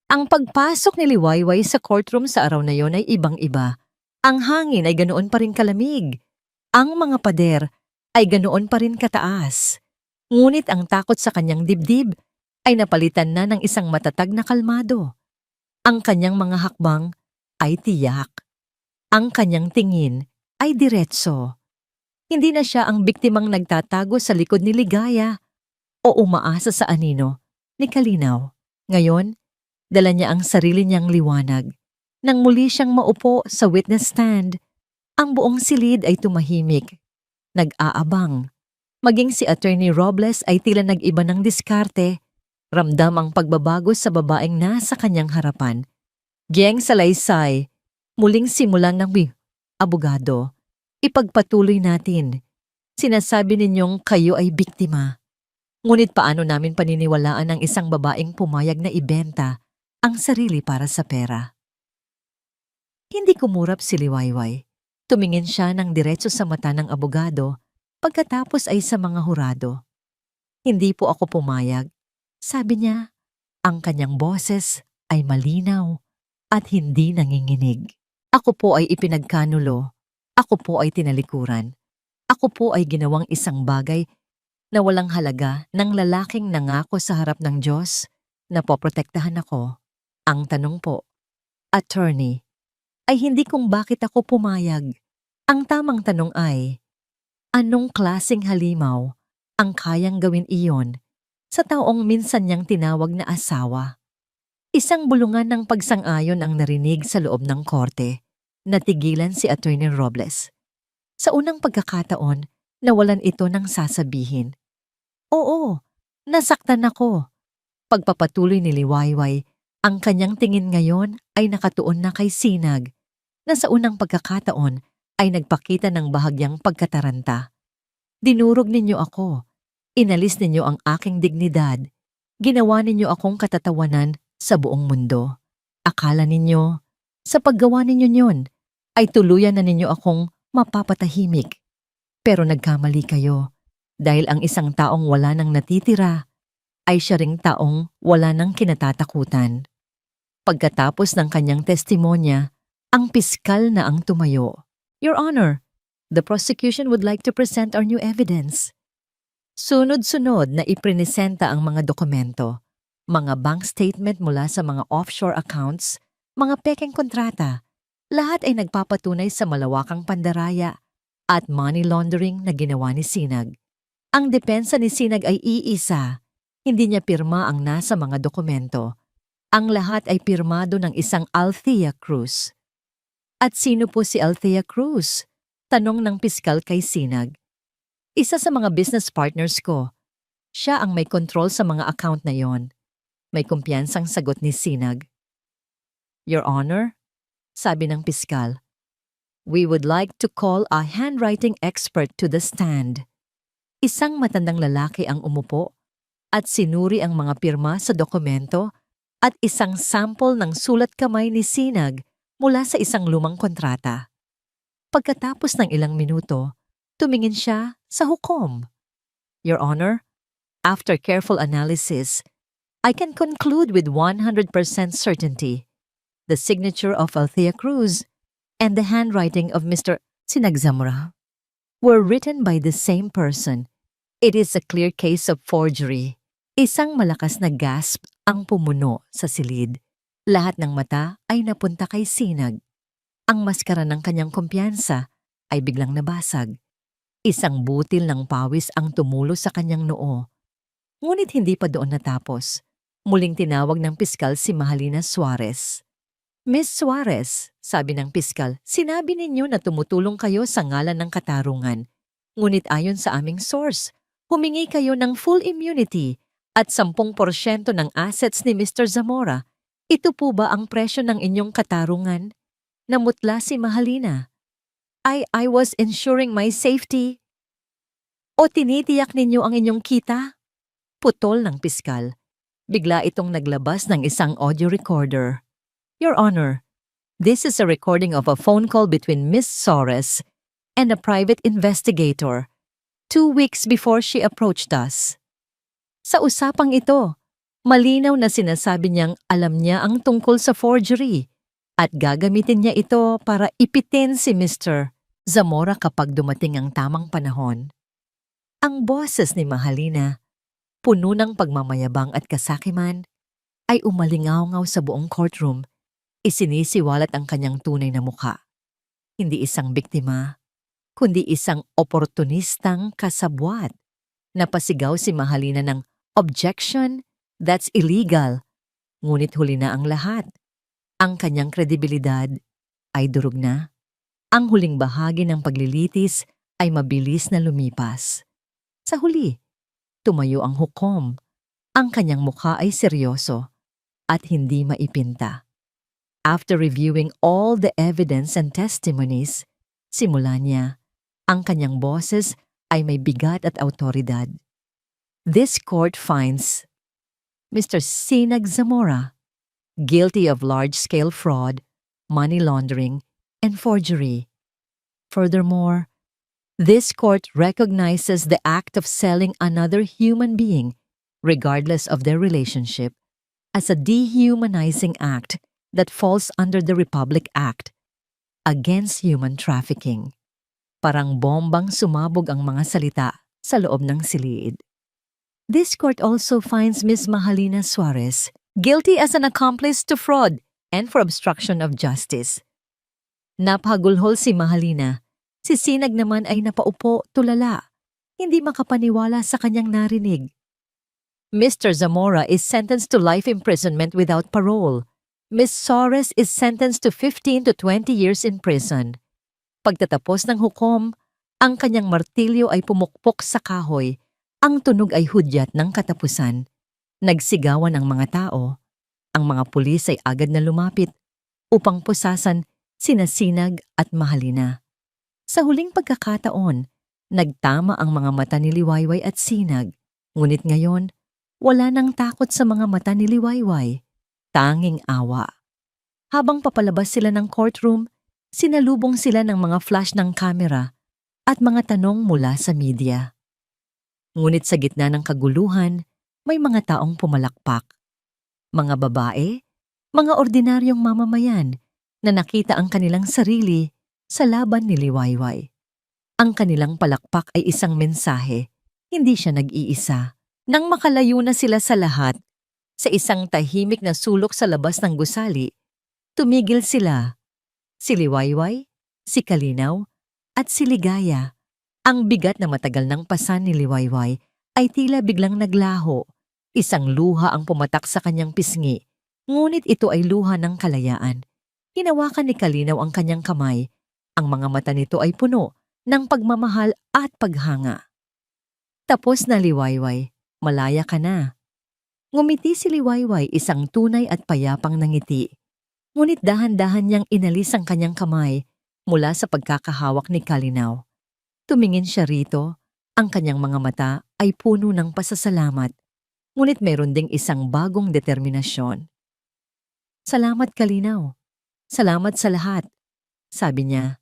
Ang pagpasok ni Liwayway sa courtroom sa araw na yon ay ibang-iba. Ang hangin ay ganoon pa rin kalamig. Ang mga pader ay ganoon pa rin kataas. Ngunit ang takot sa kanyang dibdib ay napalitan na ng isang matatag na kalmado. Ang kanyang mga hakbang ay tiyak. Ang kanyang tingin ay diretso. Hindi na siya ang biktimang nagtatago sa likod ni Ligaya o umaasa sa anino ni Kalinaw. Ngayon, dala niya ang sarili niyang liwanag. Nang muli siyang maupo sa witness stand, ang buong silid ay tumahimik. nag-aabang. Maging si Attorney Robles ay tila nag-iba ng diskarte. Ramdam ang pagbabago sa babaeng nasa kanyang harapan. Giyeng salaysay, muling simulan ng abogado. Ipagpatuloy natin. Sinasabi ninyong kayo ay biktima. Ngunit paano namin paniniwalaan ang isang babaeng pumayag na ibenta ang sarili para sa pera? Hindi kumurap si Liwayway. Tumingin siya ng diretso sa mata ng abogado, pagkatapos ay sa mga hurado. Hindi po ako pumayag. Sabi niya, ang kanyang boses ay malinaw at hindi nanginginig. Ako po ay ipinagkanulo. Ako po ay tinalikuran. Ako po ay ginawang isang bagay na walang halaga ng lalaking nangako sa harap ng Diyos na poprotektahan ako. Ang tanong po, attorney, ay hindi kung bakit ako pumayag. Ang tamang tanong ay, anong klaseng halimaw ang kayang gawin iyon sa taong minsan niyang tinawag na asawa? Isang bulungan ng pagsang-ayon ang narinig sa loob ng korte. Natigilan si Attorney Robles. Sa unang pagkakataon, nawalan ito ng sasabihin. Oo, nasaktan ako. Pagpapatuloy ni Liwayway, ang kanyang tingin ngayon ay nakatuon na kay Sinag, na sa unang pagkakataon ay nagpakita ng bahagyang pagkataranta. Dinurog ninyo ako. Inalis ninyo ang aking dignidad. Ginawa ninyo akong katatawanan sa buong mundo. Akala ninyo, sa paggawa ninyo niyon, ay tuluyan na ninyo akong mapapatahimik. Pero nagkamali kayo. Dahil ang isang taong wala nang natitira, ay siya ring taong wala nang kinatatakutan. Pagkatapos ng kanyang testimonya, ang piskal na ang tumayo. Your Honor, the prosecution would like to present our new evidence. Sunod-sunod na iprinisenta ang mga dokumento, mga bank statement mula sa mga offshore accounts, mga pekeng kontrata, lahat ay nagpapatunay sa malawakang pandaraya at money laundering na ginawa ni Sinag. Ang depensa ni Sinag ay iisa, hindi niya pirma ang nasa mga dokumento. Ang lahat ay pirmado ng isang Althea Cruz. At sino po si Althea Cruz? Tanong ng piskal kay Sinag. Isa sa mga business partners ko. Siya ang may control sa mga account na yon. May kumpiyansang sagot ni Sinag. Your Honor, sabi ng piskal, we would like to call a handwriting expert to the stand. Isang matandang lalaki ang umupo at sinuri ang mga pirma sa dokumento at isang sample ng sulat kamay ni Sinag mula sa isang lumang kontrata. Pagkatapos ng ilang minuto, tumingin siya sa hukom. Your Honor, after careful analysis, I can conclude with 100% certainty the signature of Althea Cruz and the handwriting of Mr. Sinagzamora were written by the same person. It is a clear case of forgery. Isang malakas na gasp ang pumuno sa silid. Lahat ng mata ay napunta kay Sinag. Ang maskara ng kanyang kumpiyansa ay biglang nabasag. Isang butil ng pawis ang tumulo sa kanyang noo. Ngunit hindi pa doon natapos. Muling tinawag ng piskal si Mahalina Suarez. Miss Suarez, sabi ng piskal, sinabi ninyo na tumutulong kayo sa ngalan ng katarungan. Ngunit ayon sa aming source, humingi kayo ng full immunity at 10% ng assets ni Mr. Zamora. Ito po ba ang presyo ng inyong katarungan? Namutla si Mahalina. I was ensuring my safety. O tinitiyak ninyo ang inyong kita? Putol ng piskal. Bigla itong naglabas ng isang audio recorder. Your Honor, this is a recording of a phone call between Miss Suarez and a private investigator 2 weeks before she approached us. Sa usapang ito, malinaw na sinasabi niyang alam niya ang tungkol sa forgery at gagamitin niya ito para ipitin si Mr. Zamora kapag dumating ang tamang panahon. Ang boses ni Mahalina, puno ng pagmamayabang at kasakiman, ay umalingaw-ngaw sa buong courtroom. Isinisiwalat ang kanyang tunay na mukha. Hindi isang biktima, kundi isang oportunistang kasabwat. Napasigaw si Mahalina ng objection, that's illegal. Ngunit huli na ang lahat. Ang kanyang kredibilidad ay durog na. Ang huling bahagi ng paglilitis ay mabilis na lumipas. Sa huli, tumayo ang hukom. Ang kanyang mukha ay seryoso at hindi maipinta. After reviewing all the evidence and testimonies, simula niya, ang kanyang boses ay may bigat at autoridad. This court finds Mr. Sinag Zamora guilty of large-scale fraud, money laundering, and forgery. Furthermore, this court recognizes the act of selling another human being, regardless of their relationship, as a dehumanizing act that falls under the Republic Act against human trafficking. Parang bombang sumabog ang mga salita sa loob ng silid. This court also finds Ms. Mahalina Suarez guilty as an accomplice to fraud and for obstruction of justice. Napagulhol si Mahalina. Si Sinag naman ay napaupo tulala, hindi makapaniwala sa kanyang narinig. Mr. Zamora is sentenced to life imprisonment without parole. Ms. Suarez is sentenced to 15 to 20 years in prison. Pagtatapos ng hukom, ang kanyang martilyo ay pumukpok sa kahoy. Ang tunog ay hudyat ng katapusan. Nagsigawan ang mga tao. Ang mga pulis ay agad na lumapit upang pusasan sina Sinag at Mahalina. Sa huling pagkakataon, nagtama ang mga mata ni Liwayway at Sinag. Ngunit ngayon, wala nang takot sa mga mata ni Liwayway. Tanging awa. Habang papalabas sila ng courtroom, sinalubong sila ng mga flash ng kamera at mga tanong mula sa media. Ngunit sa gitna ng kaguluhan, may mga taong pumalakpak. Mga babae, mga ordinaryong mamamayan na nakita ang kanilang sarili sa laban ni Liwayway. Ang kanilang palakpak ay isang mensahe, hindi siya nag-iisa. Nang makalayo na sila sa lahat, sa isang tahimik na sulok sa labas ng gusali, tumigil sila. Si Liwayway, si Kalinaw, at si Ligaya. Ang bigat na matagal ng pasan ni Liwayway ay tila biglang naglaho. Isang luha ang pumatak sa kanyang pisngi, ngunit ito ay luha ng kalayaan. Hinawakan ni Kalinaw ang kanyang kamay. Ang mga mata nito ay puno ng pagmamahal at paghanga. Tapos na, Liwayway, malaya ka na. Ngumiti si Liwayway, isang tunay at payapang nangiti. Ngunit dahan-dahan niyang inalis ang kanyang kamay mula sa pagkakahawak ni Kalinaw. Tumingin siya rito, ang kanyang mga mata ay puno ng pasasalamat, ngunit meron ding isang bagong determinasyon. Salamat, Kalinaw. Salamat sa lahat. Sabi niya,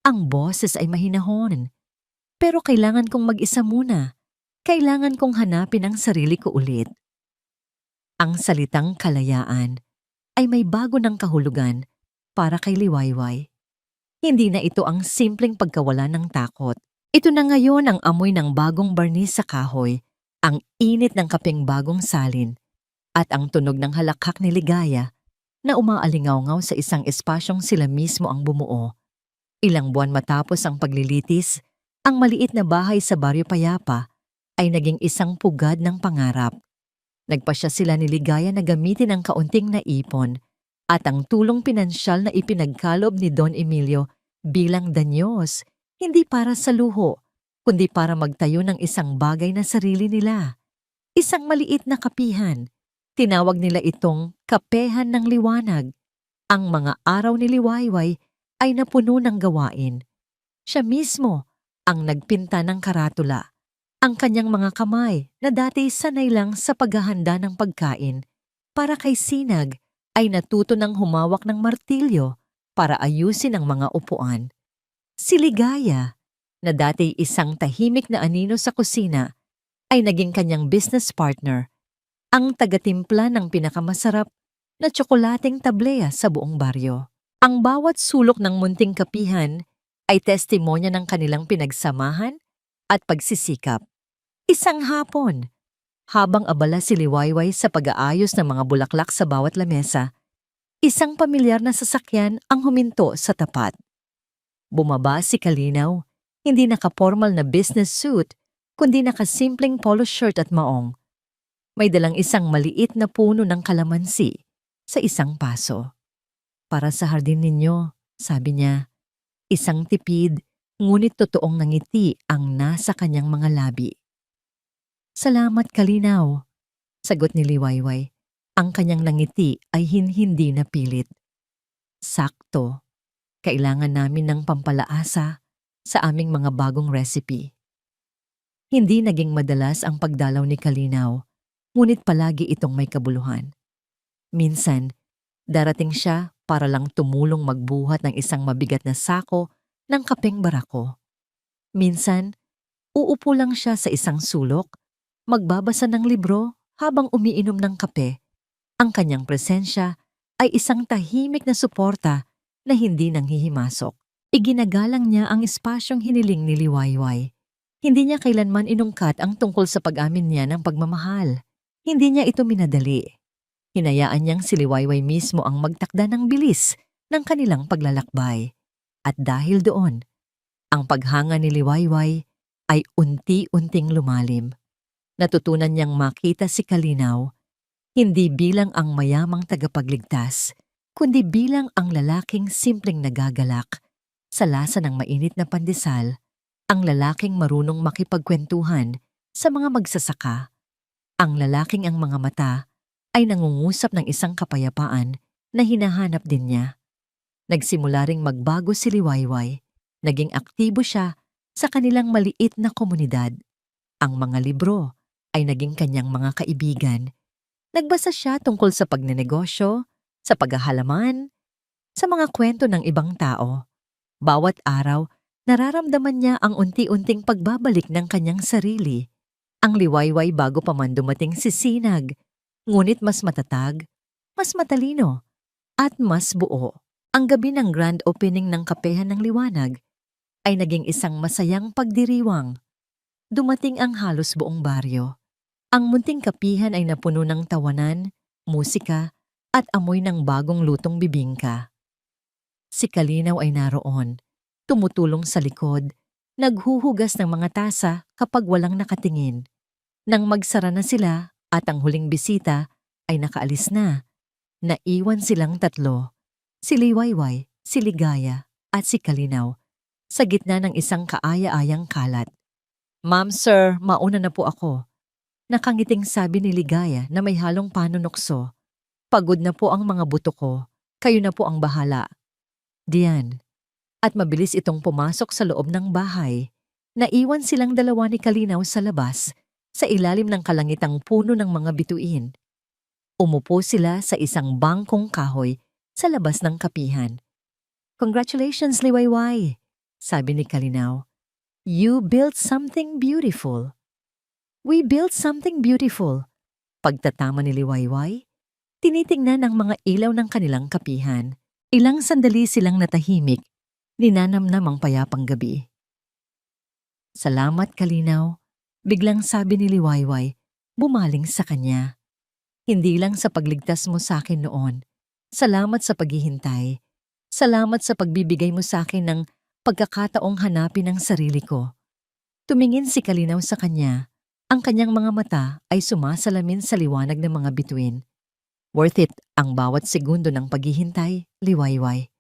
ang boses ay mahinahon. Pero kailangan kong mag-isa muna. Kailangan kong hanapin ang sarili ko ulit. Ang salitang kalayaan ay may bago ng kahulugan para kay Liwayway. Hindi na ito ang simpleng pagkawala ng takot. Ito na ngayon ang amoy ng bagong barnis sa kahoy, ang init ng kapeng bagong salin, at ang tunog ng halakhak ni Ligaya na umaalingaw-ngaw sa isang espasyong sila mismo ang bumuo. Ilang buwan matapos ang paglilitis, ang maliit na bahay sa Baryo Payapa ay naging isang pugad ng pangarap. Nagpasya sila ni Ligaya na gamitin ang kaunting naipon at ang tulong pinansyal na ipinagkalob ni Don Emilio bilang danyos, hindi para sa luho, kundi para magtayo ng isang bagay na sarili nila. Isang maliit na kapihan. Tinawag nila itong Kapehan ng Liwanag. Ang mga araw ni Liwayway ay napuno ng gawain. Siya mismo ang nagpinta ng karatula. Ang kanyang mga kamay na dati sanay lang sa paghahanda ng pagkain para kay Sinag ay natuto ng humawak ng martilyo para ayusin ang mga upuan. Si Ligaya, na dati isang tahimik na anino sa kusina, ay naging kanyang business partner, ang tagatimpla ng pinakamasarap na tsokolating tableya sa buong baryo. Ang bawat sulok ng munting kapihan ay testimonya ng kanilang pinagsamahan at pagsisikap. Isang hapon, habang abala si Liwayway sa pag-aayos ng mga bulaklak sa bawat lamesa, isang pamilyar na sasakyan ang huminto sa tapat. Bumaba si Kalinaw, hindi naka-formal na business suit, kundi nakasimpleng polo shirt at maong. May dalang isang maliit na puno ng kalamansi sa isang paso. Para sa hardin ninyo, sabi niya, isang tipid, ngunit totoong nangiti ang nasa kanyang mga labi. Salamat, Kalinaw, sagot ni Liwayway. Ang kanyang nangiti ay hindi napilit. Sakto, kailangan namin ng pampalaasa sa aming mga bagong recipe. Hindi naging madalas ang pagdalaw ni Kalinaw, ngunit palagi itong may kabuluhan. Minsan, darating siya para lang tumulong magbuhat ng isang mabigat na sako ng kapeng barako. Minsan, uupo lang siya sa isang sulok, magbabasa ng libro habang umiinom ng kape. Ang kanyang presensya ay isang tahimik na suporta na hindi nanghihimasok. Iginagalang niya ang espasyong hiniling ni Liwayway. Hindi niya kailanman inungkat ang tungkol sa pag-amin niya ng pagmamahal. Hindi niya ito minadali. Hinayaan niyang si Liwayway mismo ang magtakda ng bilis ng kanilang paglalakbay. At dahil doon, ang paghanga ni Liwayway ay unti-unting lumalim. Natutunan niyang makita si Kalinaw hindi bilang ang mayamang tagapagligtas, kundi bilang ang lalaking simpleng nagagalak sa lasa ng mainit na pandesal, ang lalaking marunong makipagkwentuhan sa mga magsasaka, ang lalaking ang mga mata ay nangungusap ng isang kapayapaan na hinahanap din niya. Nagsimula ring magbago si Liwayway, naging aktibo siya sa kanilang maliit na komunidad. Ang mga libro ay naging kanyang mga kaibigan. Nagbasa siya tungkol sa pagnenegosyo, sa paghahalaman, sa mga kwento ng ibang tao. Bawat araw, nararamdaman niya ang unti-unting pagbabalik ng kanyang sarili. Ang Liwayway bago pa man dumating si Sinag, ngunit mas matatag, mas matalino, at mas buo. Ang gabi ng grand opening ng Kapehan ng Liwanag ay naging isang masayang pagdiriwang. Dumating ang halos buong baryo. Ang munting kapihan ay napuno ng tawanan, musika, at amoy ng bagong lutong bibingka. Si Kalinaw ay naroon, tumutulong sa likod, naghuhugas ng mga tasa kapag walang nakatingin. Nang magsara na sila at ang huling bisita ay nakaalis na, naiwan silang tatlo, si Liwayway, si Ligaya, at si Kalinaw, sa gitna ng isang kaaya-ayang kalat. Ma'am, sir, mauna na po ako. Nakangiting sabi ni Ligaya na may halong panunokso. Pagod na po ang mga buto ko, kayo na po ang bahala. Diyan. At mabilis itong pumasok sa loob ng bahay. Naiwan silang dalawa ni Kalinaw sa labas, sa ilalim ng kalangitang puno ng mga bituin. Umupo sila sa isang bangkong kahoy sa labas ng kapihan. Congratulations, Liwayway, sabi ni Kalinaw. You built something beautiful. We built something beautiful. Pagtatama ni Liwayway, tinitingnan ang mga ilaw ng kanilang kapihan. Ilang sandali silang natahimik, ninanamnam ang payapang gabi. Salamat, Kalinaw, biglang sabi ni Liwayway, bumaling sa kanya. Hindi lang sa pagligtas mo sa akin noon. Salamat sa paghihintay. Salamat sa pagbibigay mo sa akin ng pagkakataong hanapin ang sarili ko. Tumingin si Kalinaw sa kanya. Ang kanyang mga mata ay sumasalamin sa liwanag ng mga bituin. Worth it ang bawat segundo ng paghihintay, Liwayway.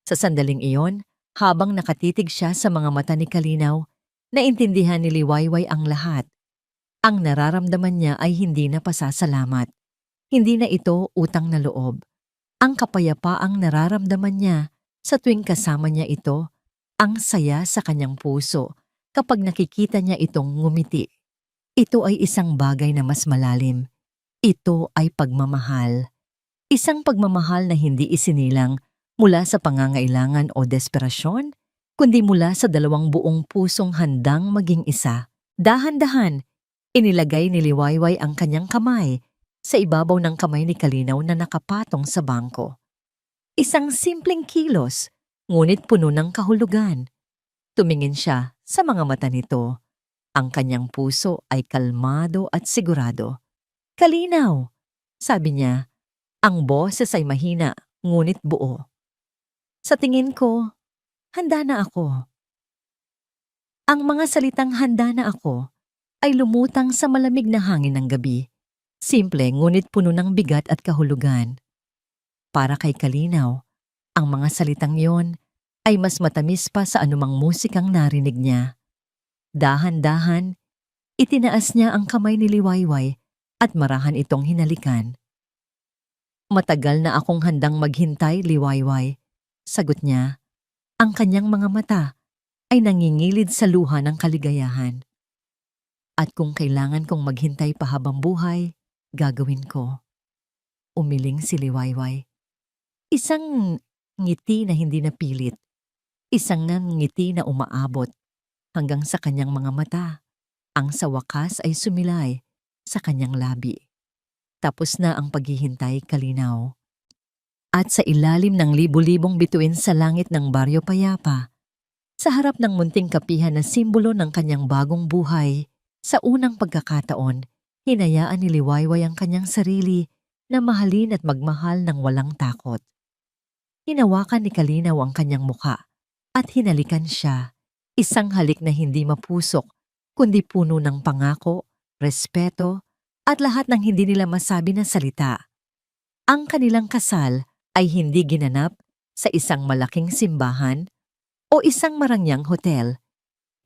Sa sandaling iyon, habang nakatitig siya sa mga mata ni Kalinaw, naintindihan ni Liwayway ang lahat. Ang nararamdaman niya ay hindi na pasasalamat. Hindi na ito utang na loob. Ang kapayapaang nararamdaman niya sa tuwing kasama niya ito, ang saya sa kanyang puso kapag nakikita niya itong ngumiti. Ito ay isang bagay na mas malalim. Ito ay pagmamahal. Isang pagmamahal na hindi isinilang mula sa pangangailangan o desperasyon, kundi mula sa dalawang buong pusong handang maging isa. Dahan-dahan, inilagay ni Liwayway ang kanyang kamay sa ibabaw ng kamay ni Kalinaw na nakapatong sa bangko. Isang simpleng kilos, ngunit puno ng kahulugan. Tumingin siya sa mga mata nito. Ang kanyang puso ay kalmado at sigurado. Kalinaw, sabi niya, ang boses ay mahina, ngunit buo. Sa tingin ko, handa na ako. Ang mga salitang handa na ako ay lumutang sa malamig na hangin ng gabi. Simple ngunit puno ng bigat at kahulugan. Para kay Kalinaw, ang mga salitang yon ay mas matamis pa sa anumang musikang narinig niya. Dahan-dahan, itinaas niya ang kamay ni Liwayway at marahan itong hinalikan. Matagal na akong handang maghintay, Liwayway. Sagot niya. Ang kanyang mga mata ay nangingilid sa luha ng kaligayahan. At kung kailangan kong maghintay pa habang buhay, gagawin ko. Umiling si Liwayway. Isang ngiti na hindi napilit. Isang ngiti na umaabot hanggang sa kanyang mga mata. Ang sa wakas ay sumilay sa kanyang labi. Tapos na ang paghihintay, Kalinaw. At sa ilalim ng libu-libong bituin sa langit ng Baryo Payapa, sa harap ng munting kapihan na simbolo ng kanyang bagong buhay, sa unang pagkakataon, hinayaan ni Liwayway ang kanyang sarili na mahalin at magmahal ng walang takot. Hinawakan ni Kalinaw ang kanyang muka at hinalikan siya, isang halik na hindi mapusok, kundi puno ng pangako, respeto, at lahat ng hindi nila masabi na salita. Ang kanilang kasal ay hindi ginanap sa isang malaking simbahan o isang marangyang hotel.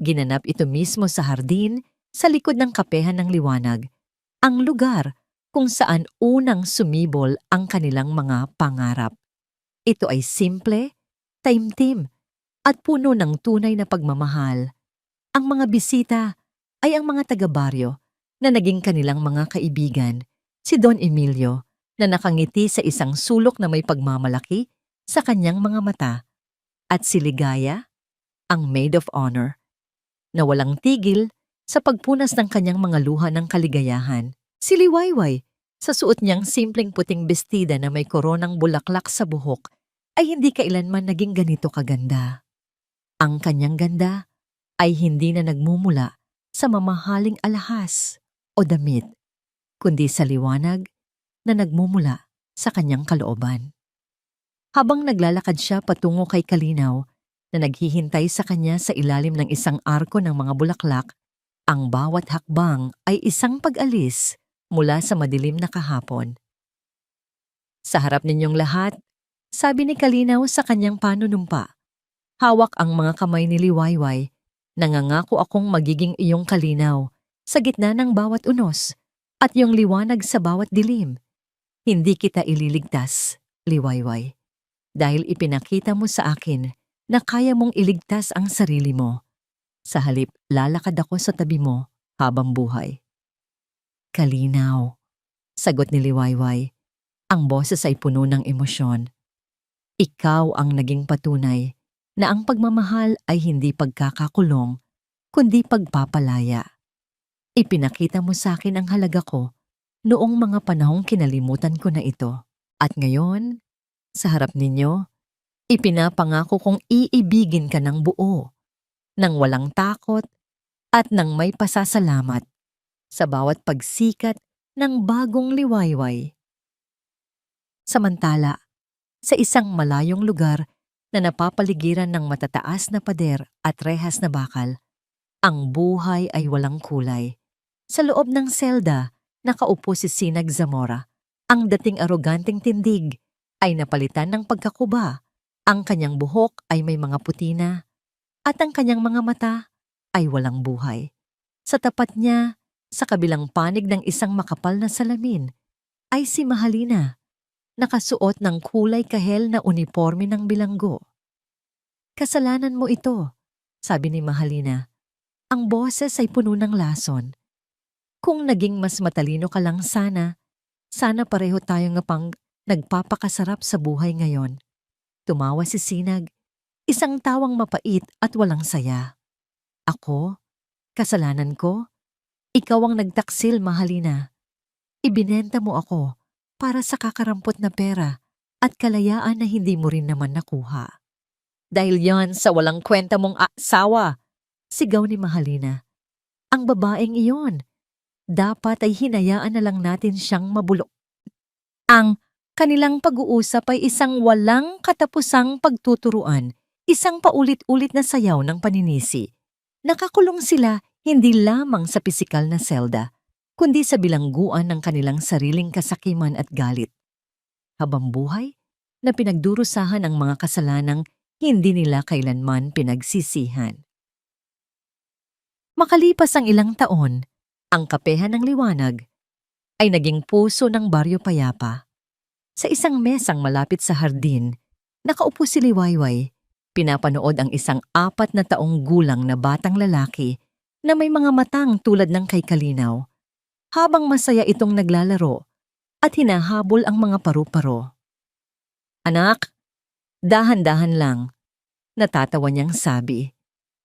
Ginanap ito mismo sa hardin sa likod ng Kapehan ng Liwanag, ang lugar kung saan unang sumibol ang kanilang mga pangarap. Ito ay simple, taimtim, at puno ng tunay na pagmamahal. Ang mga bisita ay ang mga taga-baryo na naging kanilang mga kaibigan, si Don Emilio na nakangiti sa isang sulok na may pagmamalaki sa kanyang mga mata, at si Ligaya, ang maid of honor, na walang tigil sa pagpunas ng kanyang mga luha ng kaligayahan. Si Liwayway, sa suot niyang simpleng puting bestida na may koronang bulaklak sa buhok, ay hindi kailanman naging ganito kaganda. Ang kanyang ganda ay hindi na nagmumula sa mamahaling alahas o damit, kundi sa liwanag na nagmumula sa kanyang kalooban. Habang naglalakad siya patungo kay Kalinaw na naghihintay sa kanya sa ilalim ng isang arko ng mga bulaklak, ang bawat hakbang ay isang pag-alis mula sa madilim na kahapon. Sa harap ninyong lahat, sabi ni Kalinaw sa kanyang panunumpa, hawak ang mga kamay ni Liwayway, nangangako akong magiging iyong Kalinaw sa gitna ng bawat unos at yung liwanag sa bawat dilim. Hindi kita ililigtas, Liwayway, dahil ipinakita mo sa akin na kaya mong iligtas ang sarili mo. Sa halip, lalakad ako sa tabi mo habang buhay. Kalinaw, sagot ni Liwayway. Ang boses ay puno ng emosyon. Ikaw ang naging patunay na ang pagmamahal ay hindi pagkakakulong, kundi pagpapalaya. Ipinakita mo sa akin ang halaga ko noong mga panahong kinalimutan ko na ito. At ngayon, sa harap ninyo, ipinapangako kong iibigin ka ng buo, ng walang takot at ng may pasasalamat sa bawat pagsikat ng bagong Liwayway. Samantala, sa isang malayong lugar na napapaligiran ng matataas na pader at rehas na bakal, ang buhay ay walang kulay. Sa loob ng selda, nakaupo si Sinag Zamora. Ang dating aroganteng tindig ay napalitan ng pagkakuba. Ang kanyang buhok ay may mga putina at ang kanyang mga mata ay walang buhay. Sa tapat niya, sa kabilang panig ng isang makapal na salamin, ay si Mahalina, nakasuot ng kulay kahel na uniforme ng bilanggo. Kasalanan mo ito, sabi ni Mahalina. Ang boses ay puno ng lason. Kung naging mas matalino ka lang sana pareho tayo nga pang nagpapakasarap sa buhay ngayon. Tumawa si Sinag, isang tawang mapait at walang saya. Ako? Kasalanan ko? Ikaw ang nagtaksil, Mahalina. Ibinenta mo ako para sa kakarampot na pera at kalayaan na hindi mo rin naman nakuha. Dahil yan sa walang kwenta mong asawa, sigaw ni Mahalina. Ang babaeng iyon, dapat ay hinayaan na lang natin siyang mabulok. Ang kanilang pag-uusap ay isang walang katapusang pagtuturuan, isang paulit-ulit na sayaw ng paninisi. Nakakulong sila hindi lamang sa pisikal na selda, kundi sa bilangguan ng kanilang sariling kasakiman at galit. Habang buhay, na pinagdurusahan ang mga kasalanang hindi nila kailanman pinagsisihan. Makalipas ang ilang taon, ang Kapehan ng Liwanag ay naging puso ng Baryo Payapa. Sa isang mesang malapit sa hardin, nakaupo si Liwayway. Pinapanood ang isang 4 na taong gulang na batang lalaki na may mga matang tulad ng kay Kalinaw, habang masaya itong naglalaro at hinahabol ang mga paru-paro. "Anak, dahan-dahan lang," natatawa niyang sabi.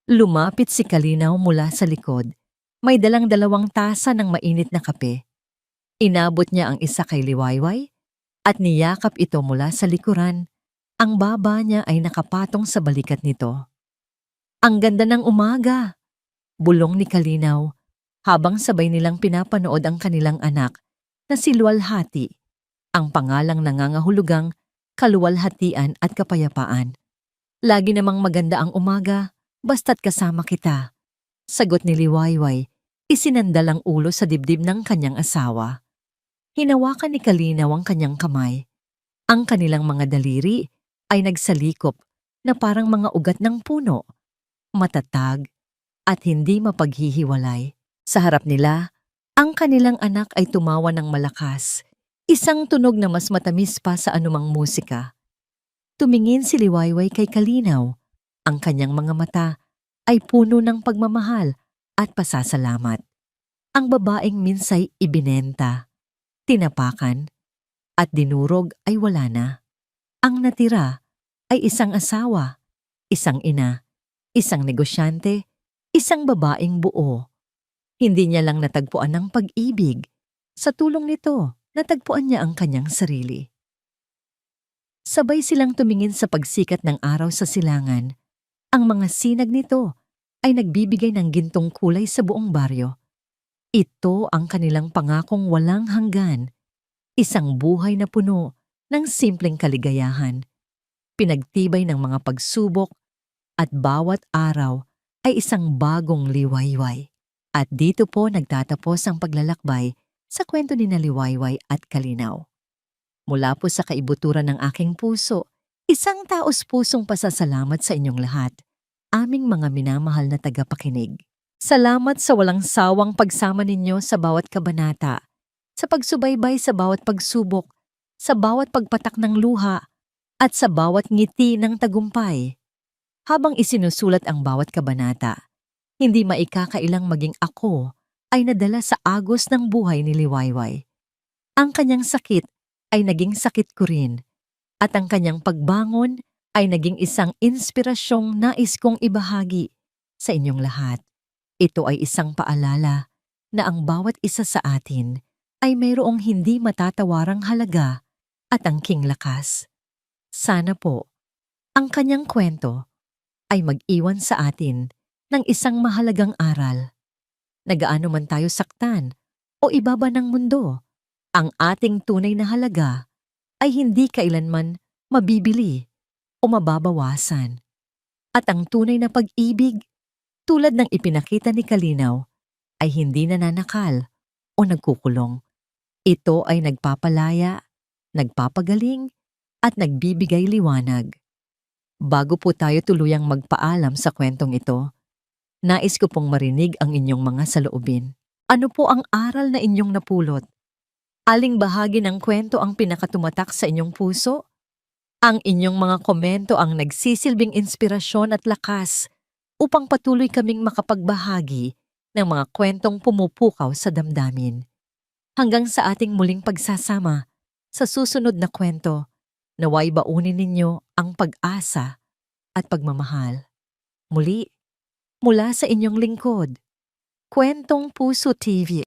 Lumapit si Kalinaw mula sa likod. May dalang 2 tasa ng mainit na kape. Inabot niya ang isa kay Liwayway at niyakap ito mula sa likuran. Ang baba niya ay nakapatong sa balikat nito. "Ang ganda ng umaga," bulong ni Kalinaw habang sabay nilang pinapanood ang kanilang anak na si Luwalhati, ang pangalang nangangahulugang kaluwalhatian at kapayapaan. "Lagi namang maganda ang umaga, basta't kasama kita," sagot ni Liwayway, isinandal ang ulo sa dibdib ng kanyang asawa. Hinawakan ni Kalinaw ang kanyang kamay. Ang kanilang mga daliri ay nagsalikop na parang mga ugat ng puno, matatag at hindi mapaghihiwalay. Sa harap nila, ang kanilang anak ay tumawa ng malakas, isang tunog na mas matamis pa sa anumang musika. Tumingin si Liwayway kay Kalinaw. Ang kanyang mga mata ay puno ng pagmamahal at pasasalamat. Ang babaeng minsay ibinenta, tinapakan, at dinurog ay wala na. Ang natira ay isang asawa, isang ina, isang negosyante, isang babaeng buo. Hindi niya lang natagpuan ng pag-ibig. Sa tulong nito, natagpuan niya ang kanyang sarili. Sabay silang tumingin sa pagsikat ng araw sa silangan. Ang mga sinag nito ay nagbibigay ng gintong kulay sa buong baryo. Ito ang kanilang pangakong walang hanggan, isang buhay na puno ng simpleng kaligayahan, pinagtibay ng mga pagsubok, at bawat araw ay isang bagong Liwayway. At dito po nagtatapos ang paglalakbay sa kwento ni na Liwayway at Kalinaw. Mula po sa kaibuturan ng aking puso, isang taos-pusong pasasalamat sa inyong lahat, aming mga minamahal na tagapakinig. Salamat sa walang sawang pagsama ninyo sa bawat kabanata, sa pagsubaybay sa bawat pagsubok, sa bawat pagpatak ng luha, at sa bawat ngiti ng tagumpay. Habang isinusulat ang bawat kabanata, hindi maikakailang maging ako ay nadala sa agos ng buhay ni Liwayway. Ang kanyang sakit ay naging sakit ko rin, at ang kanyang pagbangon ay naging isang inspirasyong nais kong ibahagi sa inyong lahat. Ito ay isang paalala na ang bawat isa sa atin ay mayroong hindi matatawarang halaga at angking lakas. Sana po, ang kanyang kwento ay mag-iwan sa atin ng isang mahalagang aral. Nagaano man tayo saktan o ibaba ng mundo, ang ating tunay na halaga ay hindi kailanman mabibili o mababawasan. At ang tunay na pag-ibig, tulad ng ipinakita ni Kalinaw, ay hindi nananakal o nagkukulong. Ito ay nagpapalaya, nagpapagaling, at nagbibigay liwanag. Bago po tayo tuluyang magpaalam sa kwentong ito, nais ko pong marinig ang inyong mga saloobin. Ano po ang aral na inyong napulot? Aling bahagi ng kwento ang pinakatumatak sa inyong puso? Ang inyong mga komento ang nagsisilbing inspirasyon at lakas upang patuloy kaming makapagbahagi ng mga kwentong pumupukaw sa damdamin. Hanggang sa ating muling pagsasama sa susunod na kwento, naway baunin ninyo ang pag-asa at pagmamahal. Muli, mula sa inyong lingkod, Kwentong Puso TV.